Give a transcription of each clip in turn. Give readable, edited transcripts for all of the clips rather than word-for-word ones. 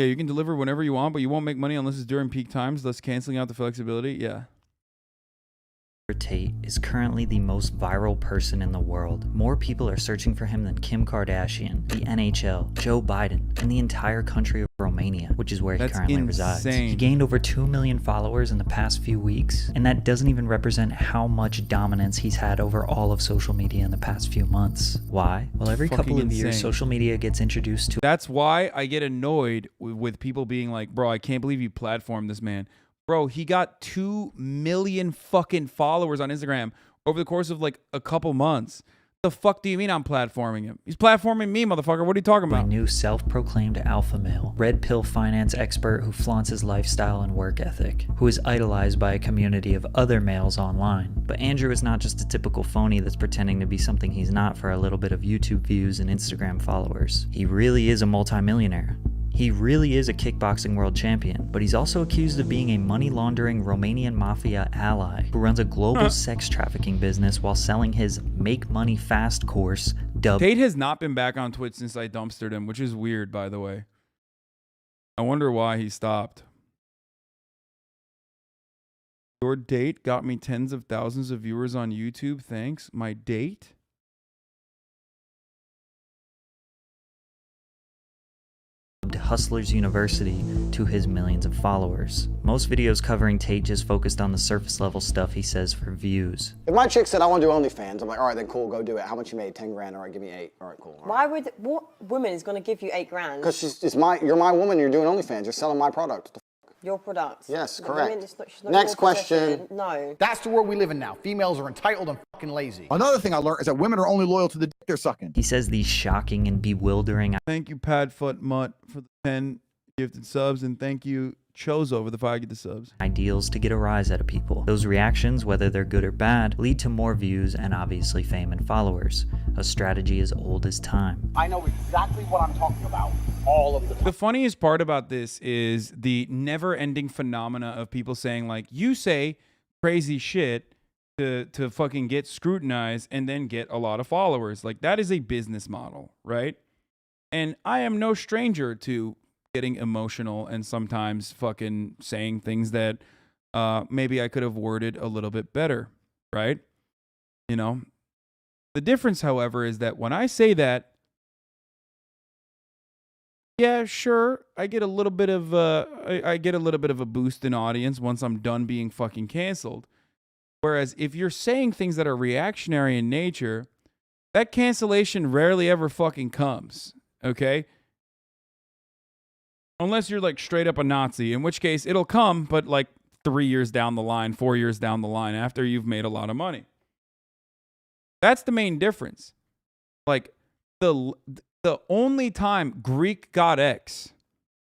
Yeah, you can deliver whenever you want, but you won't make money unless it's during peak times, thus canceling out the flexibility. Yeah. Tate is currently the most viral person in the world. More people are searching for him than Kim Kardashian, the NHL, Joe Biden, and the entire country of Romania, which is where he currently resides. He gained over 2 million followers in the past few weeks, and that doesn't even represent how much dominance he's had over all of social media in the past few months. Why? Well, every couple of years, social media gets introduced to... That's why I get annoyed with people being like, bro, I can't believe you platformed this man. Bro, he got 2 million fucking followers on Instagram over the course of like a couple months. The fuck do you mean I'm platforming him? He's platforming me, motherfucker. What are you talking about? A new self-proclaimed alpha male, red pill finance expert who flaunts his lifestyle and work ethic, who is idolized by a community of other males online. But Andrew is not just a typical phony that's pretending to be something he's not for a little bit of YouTube views and Instagram followers. He really is a multimillionaire. He really is a kickboxing world champion, but he's also accused of being a money-laundering Romanian mafia ally who runs a global sex trafficking business while selling his Make Money Fast course dubbed... Tate has not been back on Twitch since I dumpstered him, which is weird, by the way. I wonder why he stopped. Your date got me tens of thousands of viewers on YouTube. Thanks. My date? Hustlers University to his millions of followers. Most videos covering Tate just focused on the surface level stuff he says for views. If my chick said I want to do OnlyFans, I'm like, all right, then cool, go do it. How much you made? 10 grand. All right, give me 8. All right, cool. Why would, what woman is going to give you 8 grand? Because you're my woman. You're doing OnlyFans. You're selling my product. Your product. Yes, correct. She's not Next question. No. That's the world we live in now. Females are entitled and fucking lazy. Another thing I learned is that women are only loyal to the dick they're sucking. He says these shocking and bewildering... Thank you, Padfoot Mutt, for the 10 gifted subs, and thank you, Chozo, for the 5 gifted subs. ...ideals to get a rise out of people. Those reactions, whether they're good or bad, lead to more views and obviously fame and followers. A strategy as old as time. I know exactly what I'm talking about all of the time. The funniest part about this is the never-ending phenomena of people saying, like, you say crazy shit to fucking get scrutinized and then get a lot of followers. Like, that is a business model, right? And I am no stranger to getting emotional and sometimes fucking saying things that maybe I could have worded a little bit better, right? You know? The difference, however, is that when I say that, yeah, sure, I get a little bit of I get a little bit of a boost in audience once I'm done being fucking canceled. Whereas if you're saying things that are reactionary in nature, that cancellation rarely ever fucking comes, okay? Unless you're like straight up a Nazi, in which case it'll come, but like 3 years down the line, 4 years down the line, after you've made a lot of money. That's the main difference. Like, the only time Greek God X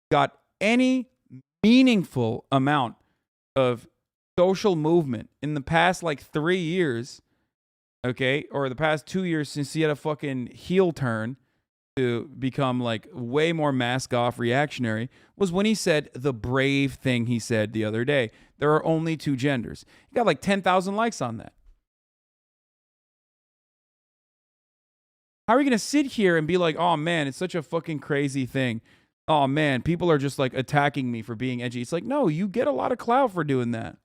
got any meaningful amount of social movement in the past like 3 years, okay, or the past 2 years since he had a fucking heel turn to become like way more mask off reactionary, was when he said the brave thing he said the other day. There are only 2 genders. He got like 10,000 likes on that. How are you going to sit here and be like, oh man, it's such a fucking crazy thing. Oh man, people are just like attacking me for being edgy. It's like, no, you get a lot of clout for doing that.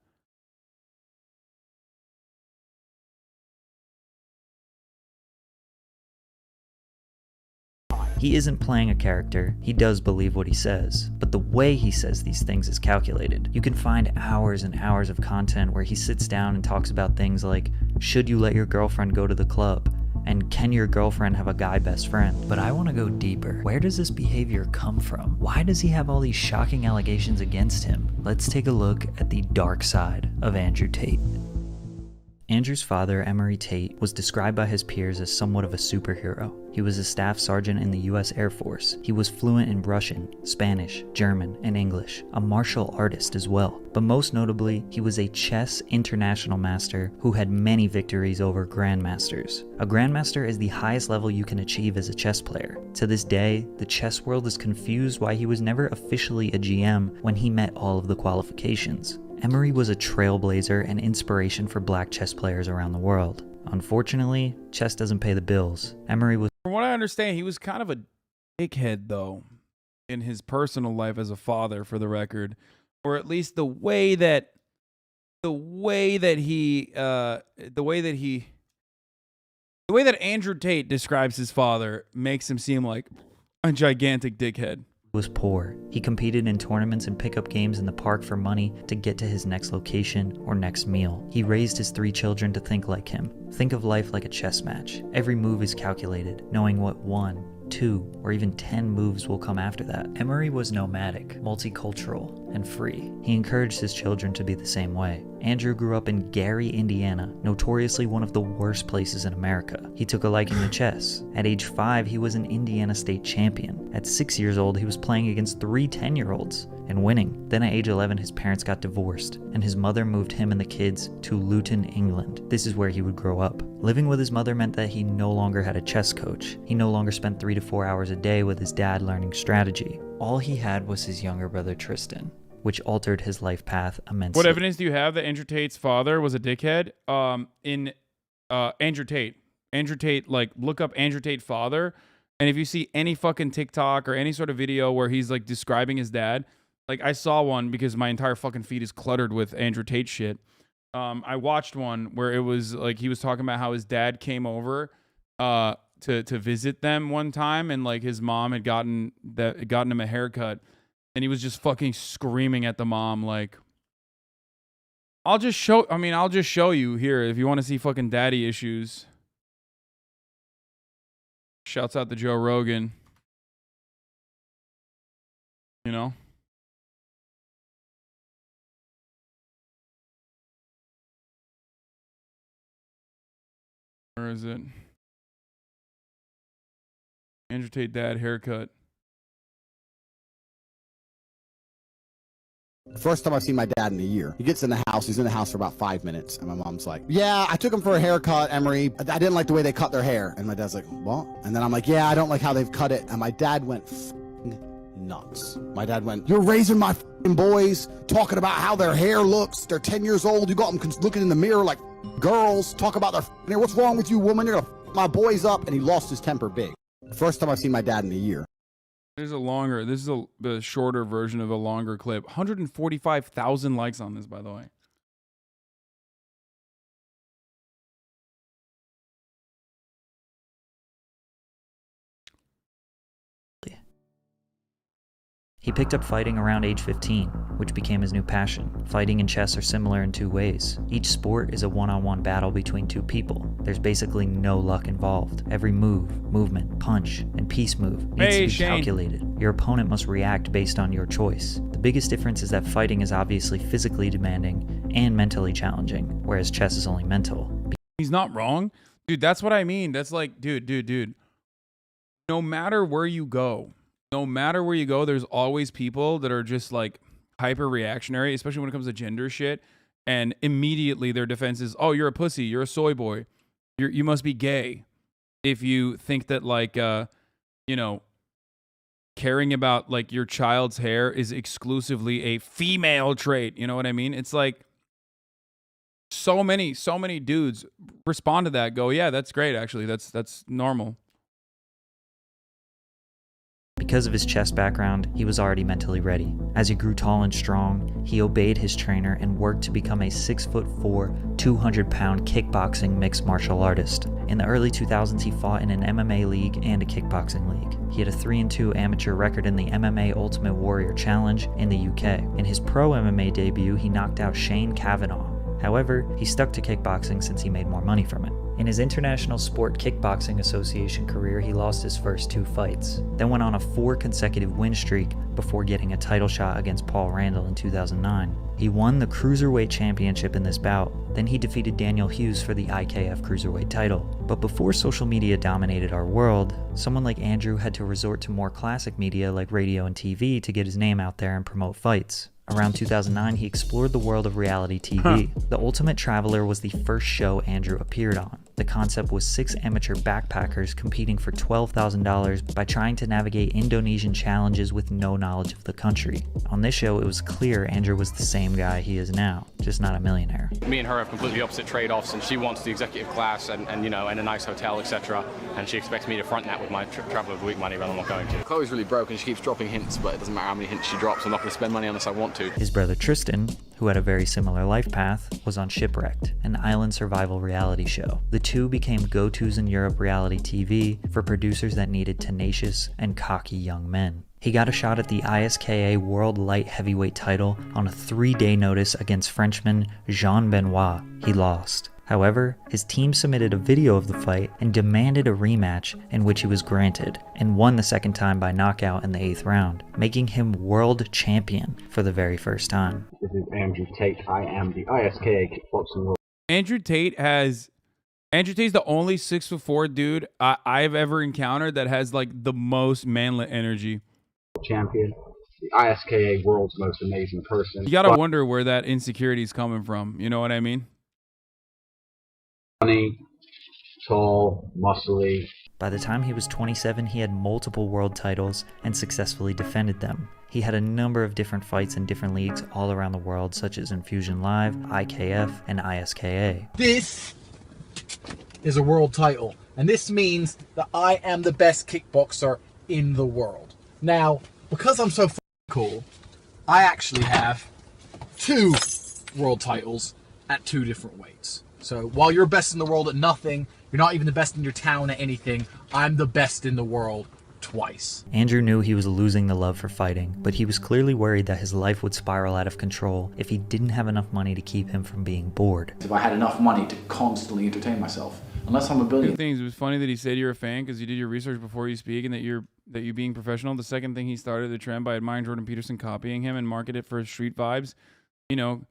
He isn't playing a character, he does believe what he says, but the way he says these things is calculated. You can find hours and hours of content where he sits down and talks about things like, should you let your girlfriend go to the club? And can your girlfriend have a guy best friend? But I want to go deeper. Where does this behavior come from? Why does he have all these shocking allegations against him? Let's take a look at the dark side of Andrew Tate. Andrew's father, Emory Tate, was described by his peers as somewhat of a superhero. He was a staff sergeant in the US Air Force. He was fluent in Russian, Spanish, German, and English, a martial artist as well. But most notably, he was a chess international master who had many victories over grandmasters. A grandmaster is the highest level you can achieve as a chess player. To this day, the chess world is confused why he was never officially a GM when he met all of the qualifications. Emory was a trailblazer and inspiration for black chess players around the world. Unfortunately, chess doesn't pay the bills. Emory was... From what I understand, he was kind of a dickhead, though. in his personal life as a father, for the record, or at least the way that Andrew Tate describes his father makes him seem like a gigantic dickhead. Was poor. He competed in tournaments and pickup games in the park for money to get to his next location or next meal. He raised his 3 children to think like him. Think of life like a chess match. Every move is calculated, knowing what 1, 2, or even 10 moves will come after that. Emery was nomadic, multicultural, and free. He encouraged his children to be the same way. Andrew grew up in Gary, Indiana, notoriously one of the worst places in America. He took a liking to chess. At age 5, he was an Indiana state champion. At 6 years old, he was playing against 3 10-year-olds and winning. Then at age 11, his parents got divorced, and his mother moved him and the kids to Luton, England. This is where he would grow up. Living with his mother meant that he no longer had a chess coach. He no longer spent 3 to 4 hours a day with his dad learning strategy. All he had was his younger brother Tristan, which altered his life path immensely. What evidence do you have that Andrew Tate's father was a dickhead? Andrew Tate, like, look up Andrew Tate father, and if you see any fucking TikTok or any sort of video where he's like describing his dad, like, I saw one because my entire fucking feed is cluttered with Andrew Tate shit. I watched one where it was like he was talking about how his dad came over to visit them one time, and like his mom had gotten him a haircut, and he was just fucking screaming at the mom like, I'll just show you here if you want to see fucking daddy issues. Shouts out to Joe Rogan. You know? Where is it? Andrew Tate dad haircut. First time I've seen my dad in a year. He gets in the house. He's in the house for about 5 minutes. And my mom's like, yeah, I took him for a haircut, Emery. I didn't like the way they cut their hair. And my dad's like, what? And then I'm like, yeah, I don't like how they've cut it. And my dad went nuts. My dad went, you're raising my boys, talking about how their hair looks. They're 10 years old. You got them looking in the mirror like girls. Talk about their hair. What's wrong with you, woman? You're going to my boys up. And he lost his temper big. First time I've seen my dad in a year. This is the shorter version of a longer clip. 145,000 likes on this, by the way. He picked up fighting around age 15, which became his new passion. Fighting and chess are similar in 2 ways. Each sport is a one-on-one battle between 2 people. There's basically no luck involved. Every move, movement, punch, and piece move needs to be calculated. Your opponent must react based on your choice. The biggest difference is that fighting is obviously physically demanding and mentally challenging, whereas chess is only mental. He's not wrong. Dude, that's what I mean. That's like, dude. No matter where you go, there's always people that are just like hyper reactionary, especially when it comes to gender shit. And immediately their defense is, oh, you're a pussy. You're a soy boy. You must be gay. If you think that like, caring about like your child's hair is exclusively a female trait. You know what I mean? It's like so many dudes respond to that, go, yeah, that's great. Actually, that's normal. Because of his chess background, he was already mentally ready. As he grew tall and strong, he obeyed his trainer and worked to become a 6'4", 200-pound kickboxing mixed martial artist. In the early 2000s, he fought in an MMA league and a kickboxing league. He had a 3-2 amateur record in the MMA Ultimate Warrior Challenge in the UK. In his pro MMA debut, he knocked out Shane Kavanaugh. However, he stuck to kickboxing since he made more money from it. In his International Sport Kickboxing Association career, he lost his first 2 fights, then went on a 4 consecutive win streak before getting a title shot against Paul Randall in 2009. He won the Cruiserweight Championship in this bout, then he defeated Daniel Hughes for the IKF Cruiserweight title. But before social media dominated our world, someone like Andrew had to resort to more classic media like radio and TV to get his name out there and promote fights. Around 2009, he explored the world of reality TV. The Ultimate Traveler was the first show Andrew appeared on. The concept was 6 amateur backpackers competing for $12,000 by trying to navigate Indonesian challenges with no knowledge of the country. On this show, it was clear Andrew was the same guy he is now, just not a millionaire. Me and her have completely opposite trade-offs, and she wants the executive class and you know, and a nice hotel, etc. And she expects me to front that with my travel of the week money, but I'm not going to. Chloe's really broken. She keeps dropping hints, but it doesn't matter how many hints she drops. I'm not going to spend money unless I want to. His brother Tristan, who had a very similar life path, was on Shipwrecked, an island survival reality show. The two became go-tos in Europe reality TV for producers that needed tenacious and cocky young men. He got a shot at the ISKA World Light Heavyweight title on a 3-day notice against Frenchman Jean Benoit. He lost. However, his team submitted a video of the fight and demanded a rematch, in which he was granted, and won the second time by knockout in the 8th round, making him world champion for the very first time. This is Andrew Tate. I am the ISKA Kickboxing World Andrew Tate's the only 6'4" dude I've ever encountered that has like the most manlet energy. Champion, the ISKA World's Most Amazing Person. You gotta wonder where that insecurity is coming from. You know what I mean? Funny, tall, muscly. By the time he was 27, he had multiple world titles and successfully defended them. He had a number of different fights in different leagues all around the world, such as Infusion Live, IKF, and ISKA. This is a world title, and this means that I am the best kickboxer in the world. Now, because I'm so cool, I actually have 2 world titles at 2 different weights. So while you're best in the world at nothing, you're not even the best in your town at anything, I'm the best in the world twice. Andrew knew he was losing the love for fighting, but he was clearly worried that his life would spiral out of control if he didn't have enough money to keep him from being bored. If I had enough money to constantly entertain myself, unless I'm a billionaire. Two things. It was funny that he said you're a fan because you did your research before you speak, and that you being professional. The second thing, he started the trend by admiring Jordan Peterson, copying him, and market it for his street vibes. You know,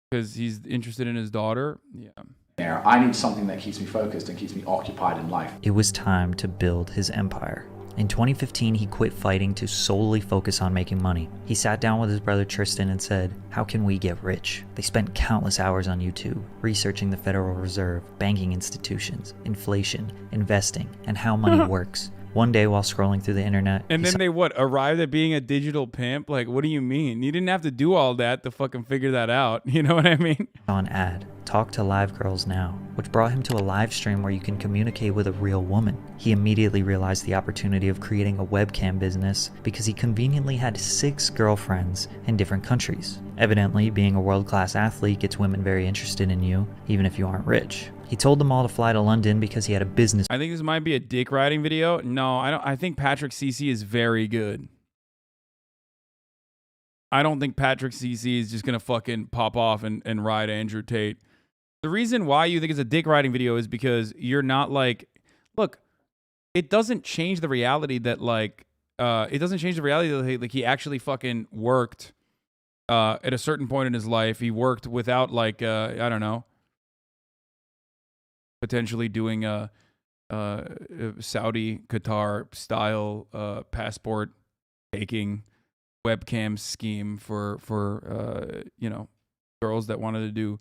because he's interested in his daughter. Yeah. I need something that keeps me focused and keeps me occupied in life. It was time to build his empire. In 2015, he quit fighting to solely focus on making money. He sat down with his brother Tristan and said, "How can we get rich?" They spent countless hours on YouTube, researching the Federal Reserve, banking institutions, inflation, investing, and how money works. One day while scrolling through the internet... And then they arrived at being a digital pimp? Like, what do you mean? You didn't have to do all that to fucking figure that out. You know what I mean? ...saw an ad, Talk to Live Girls Now, which brought him to a live stream where you can communicate with a real woman. He immediately realized the opportunity of creating a webcam business because he conveniently had 6 girlfriends in different countries. Evidently, being a world-class athlete gets women very interested in you, even if you aren't rich. He told them all to fly to London because he had a business. I think this might be a dick riding video. No, I don't. I think Patrick CC is very good. I don't think Patrick CC is just gonna fucking pop off and ride Andrew Tate. The reason why you think it's a dick riding video is because you're not like, look, it doesn't change the reality that he actually fucking worked at a certain point in his life. He worked without like I don't know, potentially doing a Saudi Qatar style passport taking webcam scheme for you know, girls that wanted to do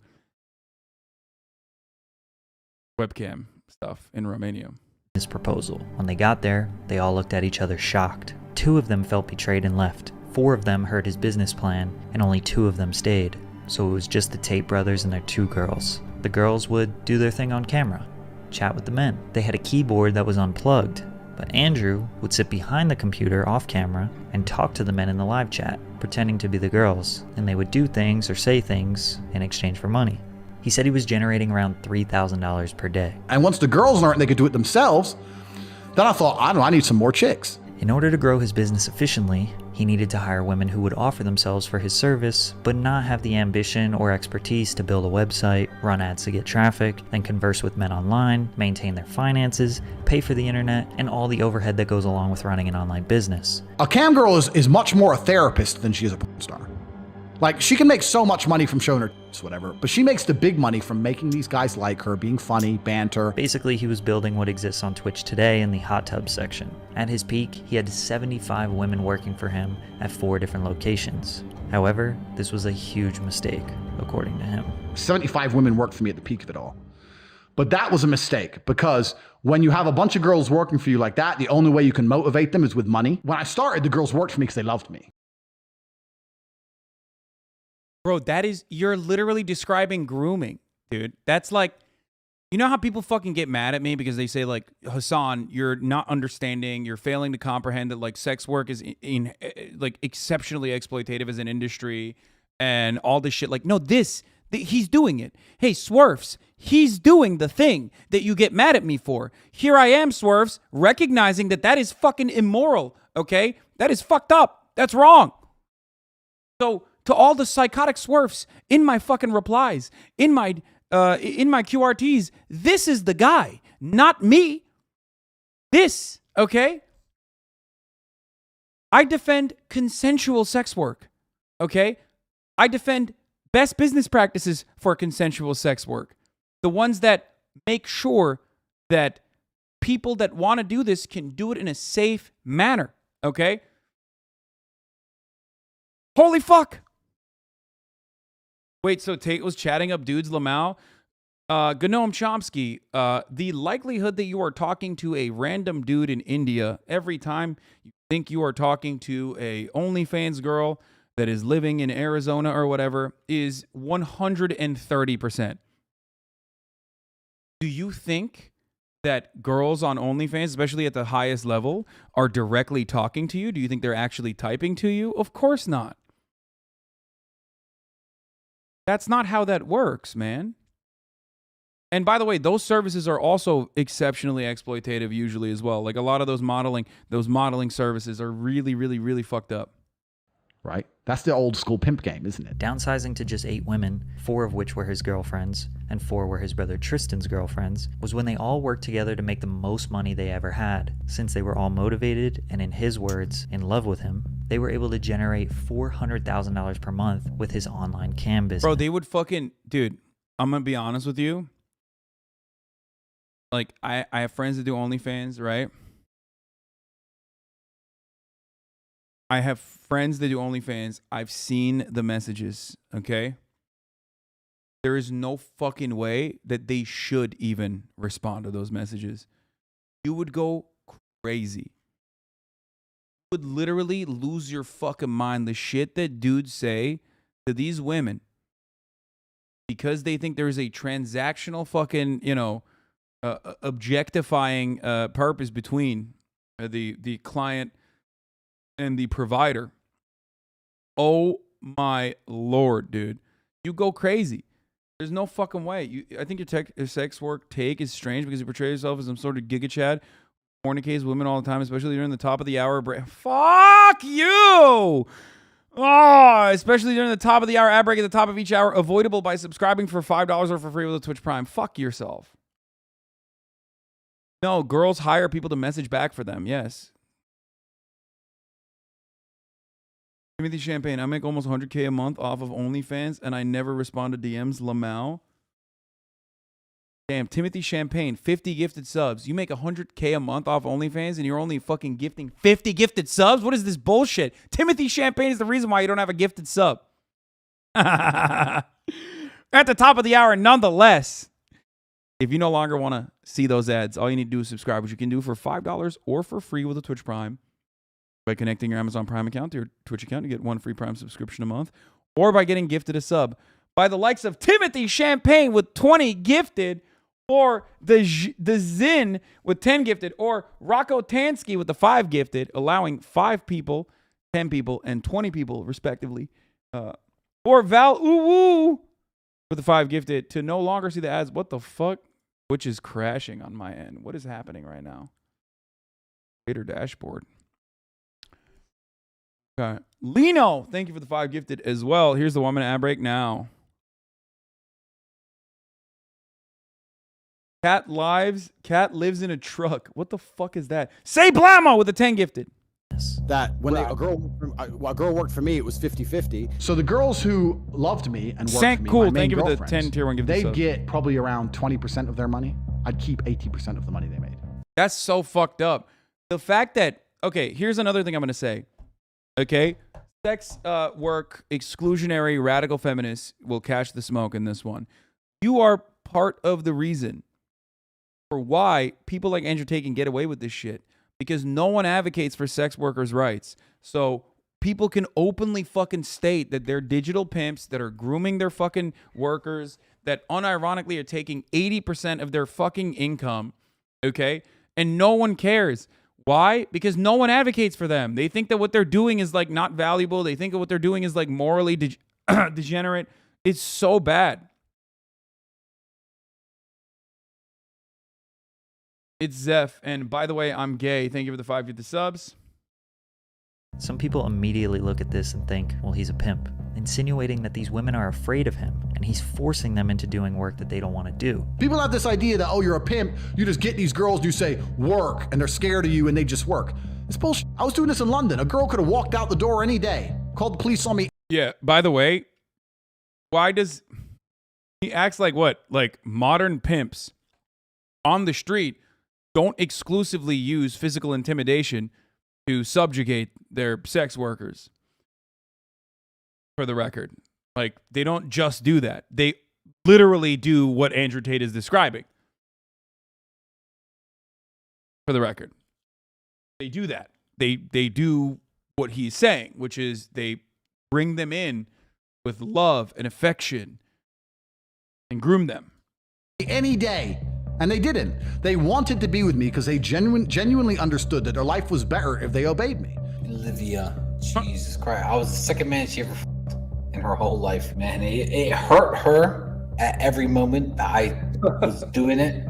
webcam stuff in Romania. His proposal. When they got there, they all looked at each other shocked. 2 of them felt betrayed and left. 4 of them heard his business plan, and only 2 of them stayed. So it was just the Tate brothers and their 2 girls. The girls would do their thing on camera, chat with the men. They had a keyboard that was unplugged, but Andrew would sit behind the computer off camera and talk to the men in the live chat, pretending to be the girls, and they would do things or say things in exchange for money. He said he was generating around $3,000 per day. And once the girls learned they could do it themselves, then I thought, I need some more chicks. In order to grow his business efficiently, he needed to hire women who would offer themselves for his service, but not have the ambition or expertise to build a website, run ads to get traffic, then converse with men online, maintain their finances, pay for the internet, and all the overhead that goes along with running an online business. A cam girl is much more a therapist than she is a porn star. Like, she can make so much money from showing her whatever, but she makes the big money from making these guys like her, being funny, banter. Basically, he was building what exists on Twitch today in the hot tub section. At his peak, he had 75 women working for him at 4 different locations. However, this was a huge mistake, according to him. 75 women worked for me at the peak of it all. But that was a mistake, because when you have a bunch of girls working for you like that, the only way you can motivate them is with money. When I started, the girls worked for me because they loved me. Bro, you're literally describing grooming, dude. That's like, you know how people fucking get mad at me because they say, like, Hasan, you're not understanding, you're failing to comprehend that, like, sex work is like exceptionally exploitative as an industry and all this shit. Like, no, he's doing it. Hey, Swerfs, he's doing the thing that you get mad at me for. Here I am, Swerfs, recognizing that is fucking immoral, okay? That is fucked up. That's wrong. So, to all the psychotic Swerfs in my fucking replies, in my QRTs, this is the guy, not me. This, okay? I defend consensual sex work, okay? I defend best business practices for consensual sex work. The ones that make sure that people that want to do this can do it in a safe manner, okay? Holy fuck. Wait, so Tate was chatting up dudes, Lamau? Gnome Chomsky, the likelihood that you are talking to a random dude in India every time you think you are talking to a OnlyFans girl that is living in Arizona or whatever is 130%. Do you think that girls on OnlyFans, especially at the highest level, are directly talking to you? Do you think they're actually typing to you? Of course not. That's not how that works, man. And by the way, those services are also exceptionally exploitative usually as well. Like a lot of those modeling services are really, really, really fucked up. Right? That's the old school pimp game, isn't it? Downsizing to just 8 women, 4 of which were his girlfriends, and 4 were his brother Tristan's girlfriends, was when they all worked together to make the most money they ever had. Since they were all motivated and, in his words, in love with him, they were able to generate $400,000 per month with his online cam business. Bro, they would fucking... Dude, I'm going to be honest with you. Like, I have friends that do OnlyFans, right? I have friends that do OnlyFans. I've seen the messages, okay? There is no fucking way that they should even respond to those messages. You would go crazy. You would literally lose your fucking mind. The shit that dudes say to these women because they think there's a transactional fucking, objectifying purpose between the client and the provider. Oh my Lord, dude. You go crazy. There's no fucking way. I think your sex work take is strange because you portray yourself as some sort of giga chad, fornicates women all the time, especially during the top of the hour break. Fuck you! Oh, especially during the top of the hour ad break at the top of each hour, avoidable by subscribing for $5 or for free with a Twitch Prime. Fuck yourself. No, girls hire people to message back for them. Yes. Timothy Champagne, I make almost $100K a month off of OnlyFans, and I never respond to DMs. Lamau. Damn, Timothy Champagne, 50 gifted subs. You make $100K a month off OnlyFans, and you're only fucking gifting 50 gifted subs? What is this bullshit? Timothy Champagne is the reason why you don't have a gifted sub. At the top of the hour, nonetheless. If you no longer want to see those ads, all you need to do is subscribe, which you can do for $5 or for free with a Twitch Prime. By connecting your Amazon Prime account to your Twitch account, you get 1 free Prime subscription a month. Or by getting gifted a sub. By the likes of Timothy Champagne with 20 gifted. Or the Zin with 10 gifted. Or Rocco Tansky with the 5 gifted. Allowing 5 people, 10 people, and 20 people, respectively. Or Val Uwu with the 5 gifted to no longer see the ads. What the fuck? Which is crashing on my end. What is happening right now? Creator dashboard. Okay. Lino, thank you for the 5 gifted as well. Here's the 1 minute ad break now. Cat lives in a truck. What the fuck is that? Say Blamo with the 10 gifted. That when a girl worked for me, it was 50-50. So the girls who loved me and worked for me, cool. my main Thank you for the girlfriends, 10 tier 1 gifted they subs. get probably around 20% of their money. I'd keep 80% of the money they made. That's so fucked up. The fact that, okay, here's another thing I'm going to say. Okay? Sex work, exclusionary, radical feminists will catch the smoke in this one. You are part of the reason for why people like Andrew Tate can get away with this shit. Because no one advocates for sex workers' rights. So people can openly fucking state that they're digital pimps that are grooming their fucking workers, that unironically are taking 80% of their fucking income, okay? And no one cares. Why? Because no one advocates for them. They think that what they're doing is like not valuable. They think that what they're doing is like morally degenerate. It's so bad. It's Zeph. And by the way, I'm gay. Thank you for the 5 with the subs. Some people immediately look at this and think, well, he's a pimp, insinuating that these women are afraid of him and he's forcing them into doing work that they don't want to do. People have this idea that, oh, you're a pimp, you just get these girls, you say, work, and they're scared of you and they just work. It's bullshit. I was doing this in London. A girl could have walked out the door any day, called the police on me. Yeah, by the way, why does he acts like what? Like modern pimps on the street don't exclusively use physical intimidation to subjugate their sex workers, for the record. Like, they don't just do that. They literally do what Andrew Tate is describing, for the record. They do that. They do what he's saying, which is they bring them in with love and affection and groom them. Any day. And they didn't. They wanted to be with me because they genuinely understood that their life was better if they obeyed me. Olivia, Jesus Christ. I was the second man she ever in her whole life, man. It hurt her at every moment that I was doing it,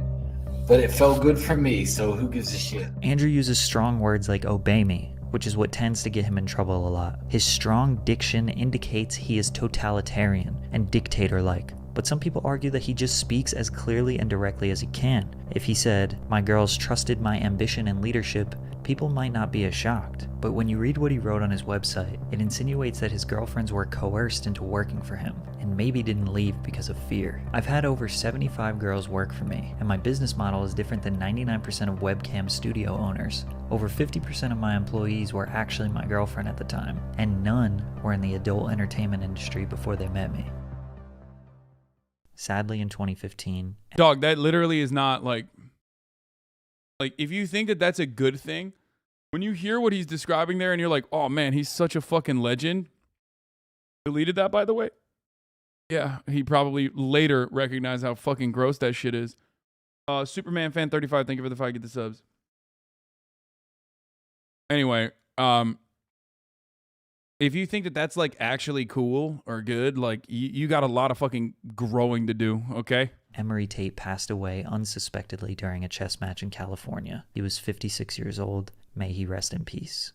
but it felt good for me, so who gives a shit? Andrew uses strong words like obey me, which is what tends to get him in trouble a lot. His strong diction indicates he is totalitarian and dictator-like. But some people argue that he just speaks as clearly and directly as he can. If he said, my girls trusted my ambition and leadership, people might not be as shocked. But when you read what he wrote on his website, it insinuates that his girlfriends were coerced into working for him, and maybe didn't leave because of fear. I've had over 75 girls work for me, and my business model is different than 99% of webcam studio owners. Over 50% of my employees were actually my girlfriend at the time, and none were in the adult entertainment industry before they met me. Sadly, in 2015... Dog, that literally is not like, if you think that that's a good thing, when you hear what he's describing there and you're like, oh man, he's such a fucking legend. Deleted that, by the way? Yeah, he probably later recognized how fucking gross that shit is. Superman fan 35, thank you for the 5, get the subs. Anyway, if you think that that's like actually cool or good, like you got a lot of fucking growing to do, okay? Emery Tate passed away unsuspectedly during a chess match in California. He was 56 years old. May he rest in peace.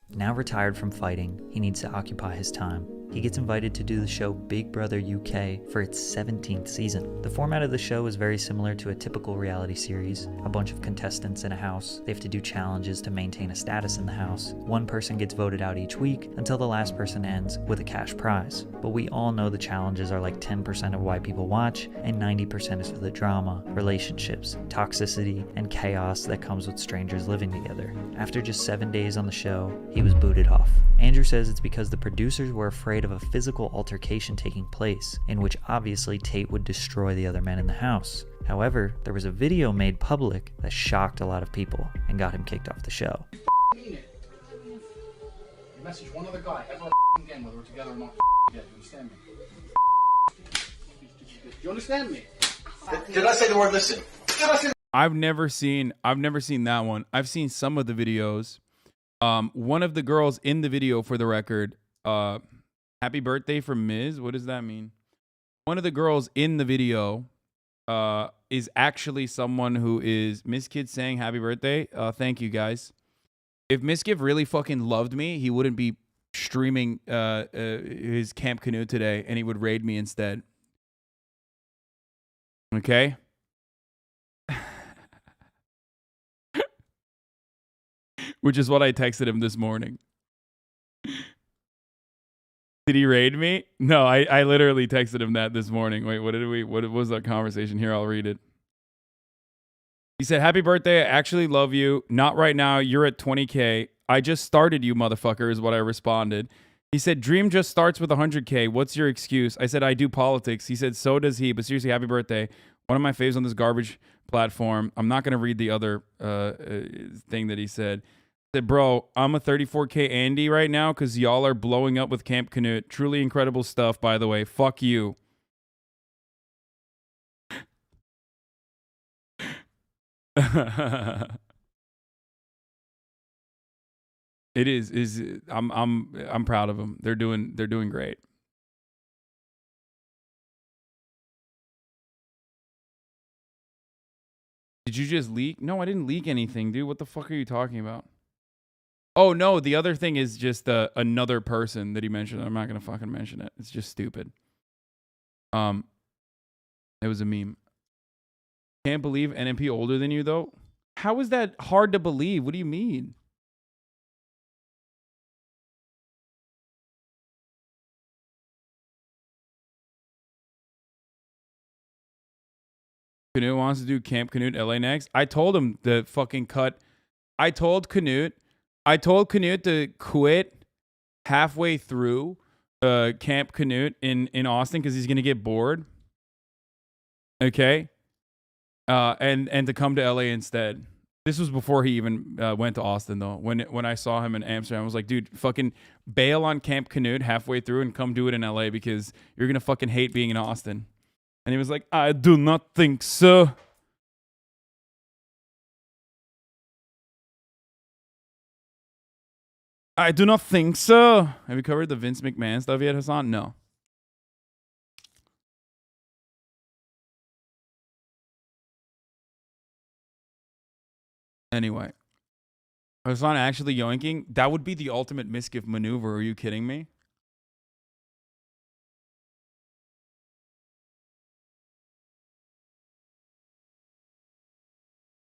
Now retired from fighting, he needs to occupy his time. He gets invited to do the show Big Brother UK for its 17th season. The format of the show is very similar to a typical reality series. A bunch of contestants in a house. They have to do challenges to maintain a status in the house. One person gets voted out each week until the last person ends with a cash prize. But we all know the challenges are like 10% of why people watch, and 90% is for the drama, relationships, toxicity, and chaos that comes with strangers living together. After just 7 days on the show, he was booted off. Andrew says it's because the producers were afraid of a physical altercation taking place, in which obviously Tate would destroy the other men in the house. However, there was a video made public that shocked a lot of people and got him kicked off the show. You message one other guy ever again, whether we're together or not. Yeah, you understand me? Do you understand me? Did I say the word listen? I've never seen that one. I've seen some of the videos. One of the girls in the video, for the record, happy birthday from Ms. What does that mean? One of the girls in the video is actually someone who is Miss Kid saying happy birthday. Thank you guys. If Miss Kid really fucking loved me, he wouldn't be streaming his Camp Canoe today, and he would raid me instead. Okay? Which is what I texted him this morning. Did he raid me? No, I literally texted him that this morning. Wait, what was that conversation? Here, I'll read it. He said, happy birthday. I actually love you. Not right now. You're at 20K. I just started you, motherfucker, is what I responded. He said, dream just starts with 100K. What's your excuse? I said, I do politics. He said, so does he. But seriously, happy birthday. One of my faves on this garbage platform. I'm not gonna read the other thing that he said. He said, bro, I'm a 34K Andy right now because y'all are blowing up with Camp Canute. Truly incredible stuff, by the way. Fuck you. It is I'm proud of them. They're doing great. Did you just leak? No, I didn't leak anything, dude. What the fuck are you talking about? Oh no, the other thing is just another person that he mentioned. I'm not gonna fucking mention it. It's just stupid. It was a meme. Can't believe NMP older than you though. How is that hard to believe? What do you mean? Canute wants to do Camp Canute LA next. I told him to fucking cut. I told Canute to quit halfway through Camp Canute in Austin because he's gonna get bored. Okay. And to come to LA instead. This was before he even went to Austin though. When I saw him in Amsterdam, I was like, dude, fucking bail on Camp Canute halfway through and come do it in LA because you're gonna fucking hate being in Austin. And he was like, I do not think so. I do not think so. Have you covered the Vince McMahon stuff yet, Hasan? No. Anyway. Hasan actually yoinking? That would be the ultimate misgift maneuver. Are you kidding me?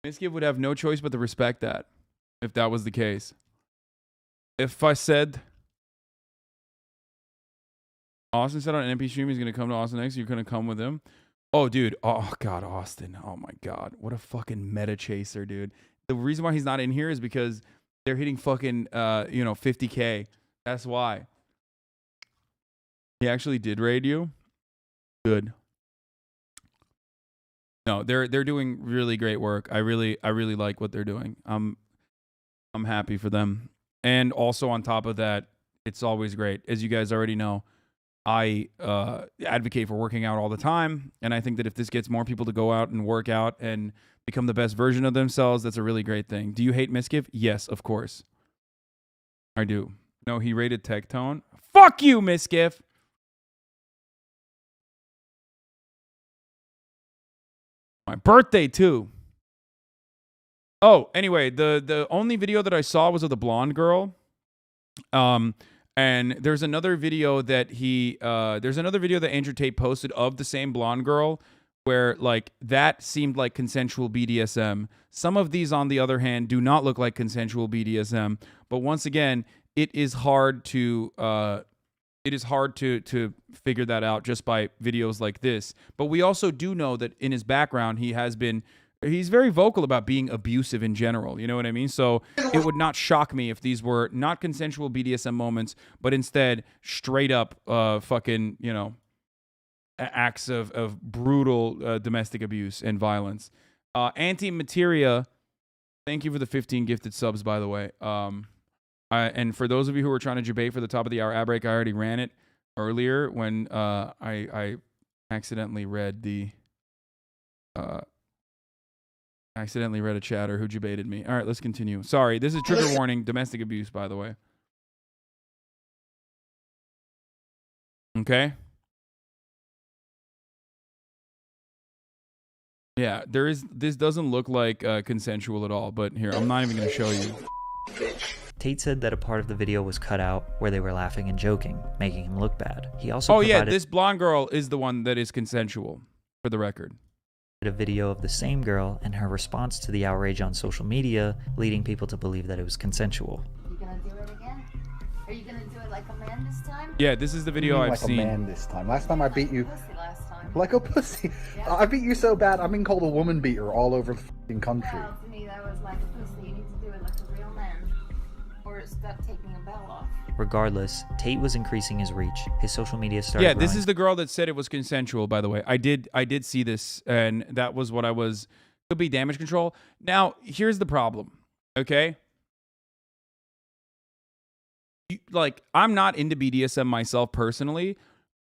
Misgift would have no choice but to respect that if that was the case. If I said Austin said on NP stream he's going to come to Austin next, you're going to come with him. Oh, dude. Oh, God, Austin. Oh, my God. What a fucking meta chaser, dude. The reason why he's not in here is because they're hitting fucking, 50K. That's why. He actually did raid you. Good. No, they're doing really great work. I really like what they're doing. I'm happy for them. And also on top of that, it's always great. As you guys already know, I advocate for working out all the time, and I think that if this gets more people to go out and work out and become the best version of themselves, that's a really great thing. Do you hate Misgift? Yes, of course. I do. No, he rated Tech Tone. Fuck you, Misgift. My birthday too. Oh, anyway, the only video that I saw was of the blonde girl. And there's another video that Andrew Tate posted of the same blonde girl where like that seemed like consensual BDSM. Some of these, on the other hand, do not look like consensual BDSM. But once again, it is hard to figure that out just by videos like this. But we also do know that in his background, he's very vocal about being abusive in general. You know what I mean? So it would not shock me if these were not consensual BDSM moments, but instead straight up fucking, acts of brutal domestic abuse and violence. Anti-Materia, thank you for the 15 gifted subs, by the way. And for those of you who were trying to debate for the top of the hour ad break, I already ran it earlier when I accidentally read a chatter who debated me. All right, let's continue. Sorry, this is trigger warning, domestic abuse, by the way. Okay. Yeah, this doesn't look like consensual at all, but here, I'm not even going to show you. Tate said that a part of the video was cut out where they were laughing and joking, making him look bad. He also provided this blonde girl is the one that is consensual, for the record. A video of the same girl and her response to the outrage on social media, leading people to believe that it was consensual. You gonna do it again? Are you gonna do it like a man this time? Yeah, this is the video I've seen. Like a man this time. Last time I beat you Last time. like a pussy. Yeah. I beat you so bad I've been called a woman beater all over the fucking country. Well, to me that was like a pussy. You need to do it like a real man, or stop taking a bell off. Regardless, Tate was increasing his reach. His social media started Yeah, this growing. is the girl that said it was consensual, by the way. I did see this, and that was what I was. Could be damage control. Now, here's the problem, okay? Like, I'm not into BDSM myself personally,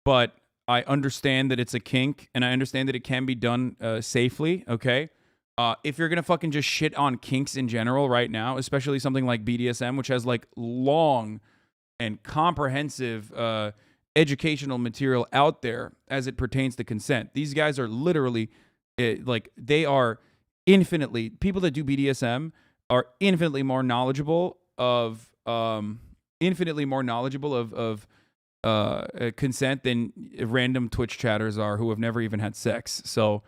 but I understand that it's a kink, and I understand that it can be done safely, okay? If you're going to fucking just shit on kinks in general right now, especially something like BDSM, which has, like, long and comprehensive educational material out there as it pertains to consent. These guys are literally, like, they are infinitely, people that do BDSM are infinitely more knowledgeable of consent than random Twitch chatters are who have never even had sex. So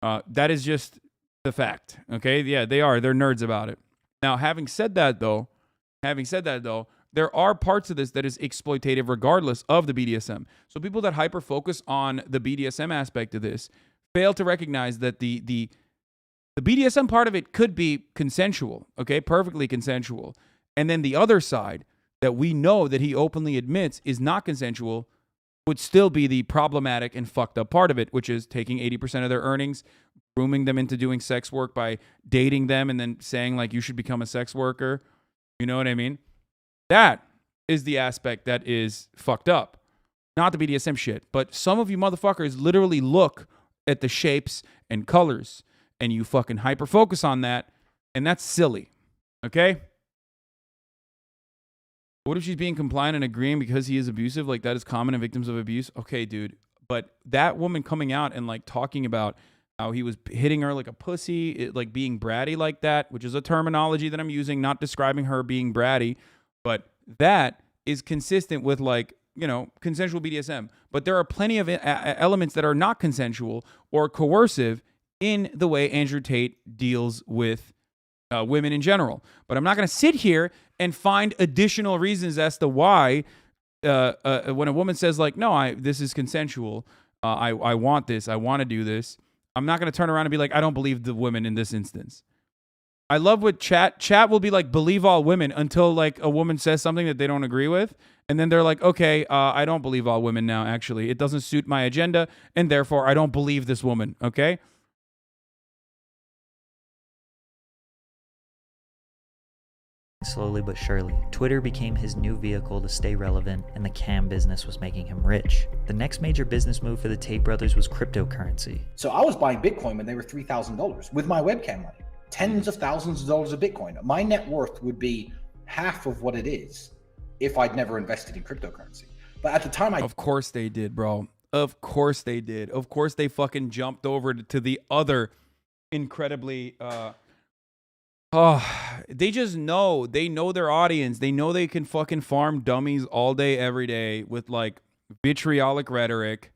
that is just the fact. Okay, yeah, they are. They're nerds about it. Now, having said that though, there are parts of this that is exploitative regardless of the BDSM. So people that hyper focus on the BDSM aspect of this fail to recognize that the BDSM part of it could be consensual, okay? Perfectly consensual. And then the other side that we know that he openly admits is not consensual would still be the problematic and fucked up part of it, which is taking 80% of their earnings, grooming them into doing sex work by dating them and then saying, like, you should become a sex worker. You know what I mean? That is the aspect that is fucked up. Not the BDSM shit. But some of you motherfuckers literally look at the shapes and colors and you fucking hyper focus on that, and that's silly. Okay? What if she's being compliant and agreeing because he is abusive? Like, that is common in victims of abuse. Okay, dude. But that woman coming out and, like, talking about how he was hitting her like a pussy, like being bratty like that, which is a terminology that I'm using, not describing her being bratty, but that is consistent with, like, you know, consensual BDSM. But there are plenty of elements that are not consensual or coercive in the way Andrew Tate deals with women in general. But I'm not going to sit here and find additional reasons as to why when a woman says, like, no, this is consensual, I want this, I want to do this, I'm not going to turn around and be like, I don't believe the women in this instance. I love what chat will be like, believe all women, until, like, a woman says something that they don't agree with, and then they're like, okay, I don't believe all women now, actually. It doesn't suit my agenda, and therefore I don't believe this woman, okay? Slowly but surely, Twitter became his new vehicle to stay relevant, and the cam business was making him rich. The next major business move for the Tate brothers was cryptocurrency. So I was buying Bitcoin when they were $3,000 with my webcam money. Tens of thousands of dollars of Bitcoin. My net worth would be half of what it is if I'd never invested in cryptocurrency. But at the time, Of course they did, bro. Of course they did. Of course they fucking jumped over to the other incredibly... they just know. They know their audience. They know they can fucking farm dummies all day, every day with, like, vitriolic rhetoric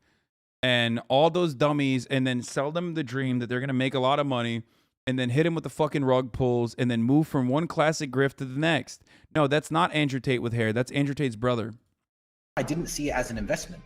and all those dummies, and then sell them the dream that they're going to make a lot of money, and then hit him with the fucking rug pulls, and then move from one classic grift to the next. No, that's not Andrew Tate with hair. That's Andrew Tate's brother. I didn't see it as an investment.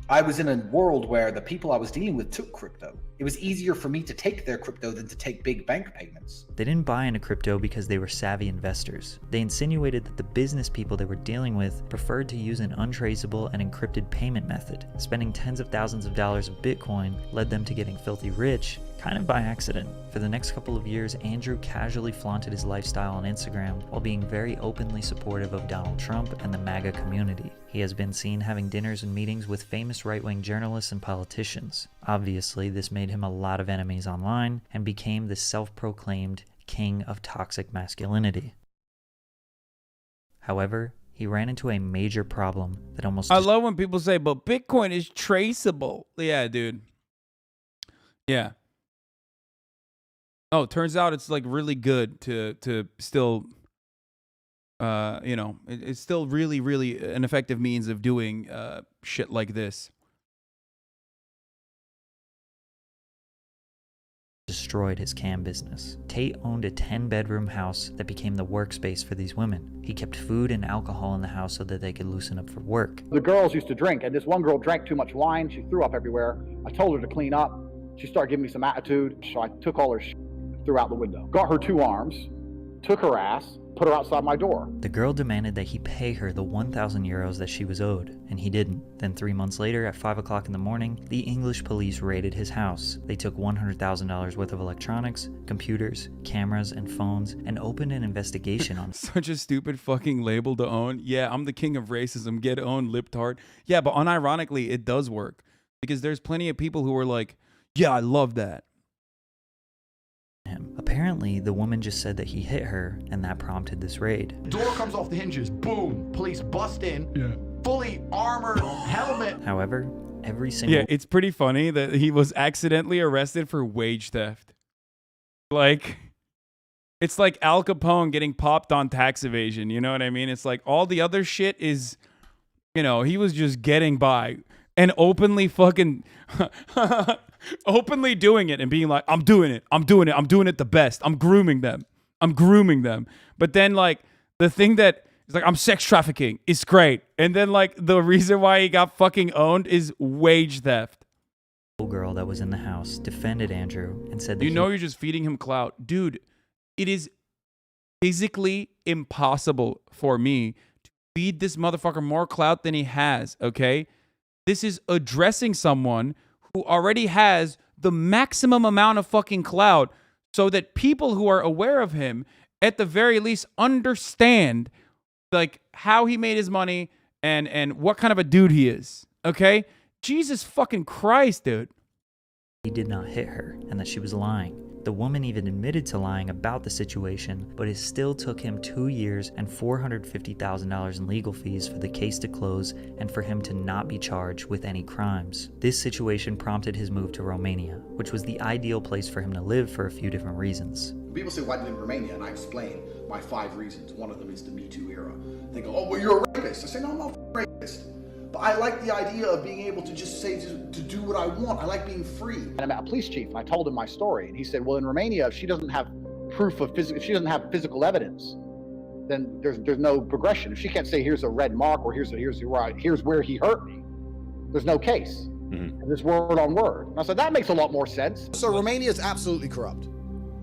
I was in a world where the people I was dealing with took crypto. It was easier for me to take their crypto than to take big bank payments. They didn't buy into crypto because they were savvy investors. They insinuated that the business people they were dealing with preferred to use an untraceable and encrypted payment method. Spending tens of thousands of dollars of Bitcoin led them to getting filthy rich, kind of by accident. For the next couple of years, Andrew casually flaunted his lifestyle on Instagram while being very openly supportive of Donald Trump and the MAGA community. He has been seen having dinners and meetings with famous right-wing journalists and politicians. Obviously, this made him a lot of enemies online and became the self-proclaimed king of toxic masculinity. However, he ran into a major problem that almost... I love when people say, but Bitcoin is traceable. Yeah, dude. Yeah. Oh, turns out it's, like, really good to still... you know, it's still really, really an effective means of doing shit like this. Destroyed his cam business. Tate owned a 10-bedroom house that became the workspace for these women. He kept food and alcohol in the house so that they could loosen up for work. The girls used to drink, and this one girl drank too much wine. She threw up everywhere. I told her to clean up. She started giving me some attitude, so I took all her threw out the window. Got her 2 arms, took her ass, put her outside my door. The girl demanded that he pay her the 1,000 euros that she was owed, and he didn't. Then 3 months later, at 5 o'clock in the morning, the English police raided his house. They took $100,000 worth of electronics, computers, cameras, and phones, and opened an investigation on Such a stupid fucking label to own. Yeah, I'm the king of racism. Get owned, libtard. Yeah, but unironically, it does work. Because there's plenty of people who are like, yeah, I love that. him. Apparently, the woman just said that he hit her, and that prompted this raid. Door comes off the hinges. Boom. Police bust in. Yeah. Fully armored, helmet. However, every single... Yeah, it's pretty funny that he was accidentally arrested for wage theft. Like, it's like Al Capone getting popped on tax evasion. You know what I mean? It's like all the other shit is, you know, he was just getting by and openly fucking... openly doing it and being like, I'm doing it the best. I'm grooming them. But then, like, the thing that is like, I'm sex trafficking is great. And then, like, the reason why he got fucking owned is wage theft. Girl that was in the house defended Andrew and said that you're just feeding him clout. Dude, it is physically impossible for me to feed this motherfucker more clout than he has, okay? This is addressing someone who already has the maximum amount of fucking clout so that people who are aware of him at the very least understand like how he made his money and what kind of a dude he is. Okay? Jesus fucking Christ, dude. he did not hit her and that she was lying. The woman even admitted to lying about the situation, but it still took him 2 years and $450,000 in legal fees for the case to close and for him to not be charged with any crimes. This situation prompted his move to Romania, which was the ideal place for him to live for a few different reasons. People say, why did you live in Romania? And I explain my 5 reasons. One of them is the Me Too era. They go, oh, well, you're a rapist. I say, no, I'm not a rapist. But I like the idea of being able to just say, to do what I want. I like being free. And I met a police chief, and I told him my story. And he said, well, in Romania, if she doesn't have proof of if she doesn't have physical evidence, then there's no progression. If she can't say, here's a red mark, or here's where he hurt me, there's no case. And there's word on word. And I said, that makes a lot more sense. So Romania is absolutely corrupt,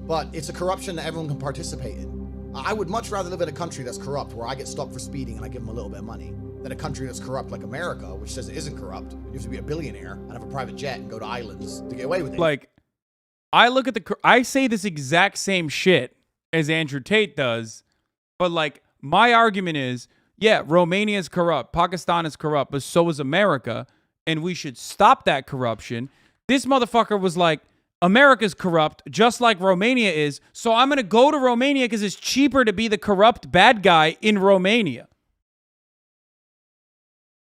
but it's a corruption that everyone can participate in. I would much rather live in a country that's corrupt, where I get stopped for speeding and I give them a little bit of money, than a country that's corrupt like America, which says it isn't corrupt. You have to be a billionaire and have a private jet and go to islands to get away with it. Like, I say this exact same shit as Andrew Tate does, but like, my argument is, yeah, Romania is corrupt, Pakistan is corrupt, but so is America, and we should stop that corruption. This motherfucker was like, America's corrupt, just like Romania is, so I'm gonna go to Romania because it's cheaper to be the corrupt bad guy in Romania.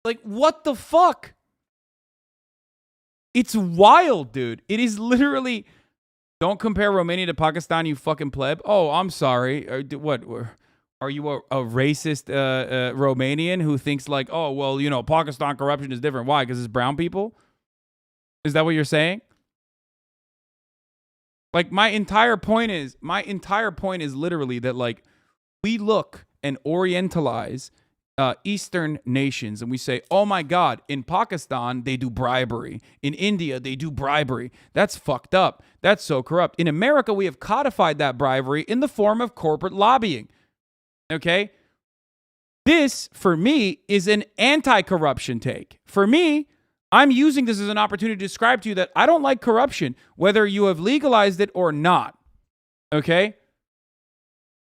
Like, what the fuck? It's wild, dude. It is literally... Don't compare Romania to Pakistan, you fucking pleb. Oh, I'm sorry. What? Are you a racist Romanian who thinks like, oh, well, you know, Pakistan corruption is different. Why? Because it's brown people? Is that what you're saying? Like, my entire point is literally that, like, we look and orientalize Eastern nations, and we say, oh my God, in Pakistan, they do bribery. In India, they do bribery. That's fucked up. That's so corrupt. In America, we have codified that bribery in the form of corporate lobbying. Okay? This, for me, is an anti-corruption take. For me, I'm using this as an opportunity to describe to you that I don't like corruption, whether you have legalized it or not. Okay?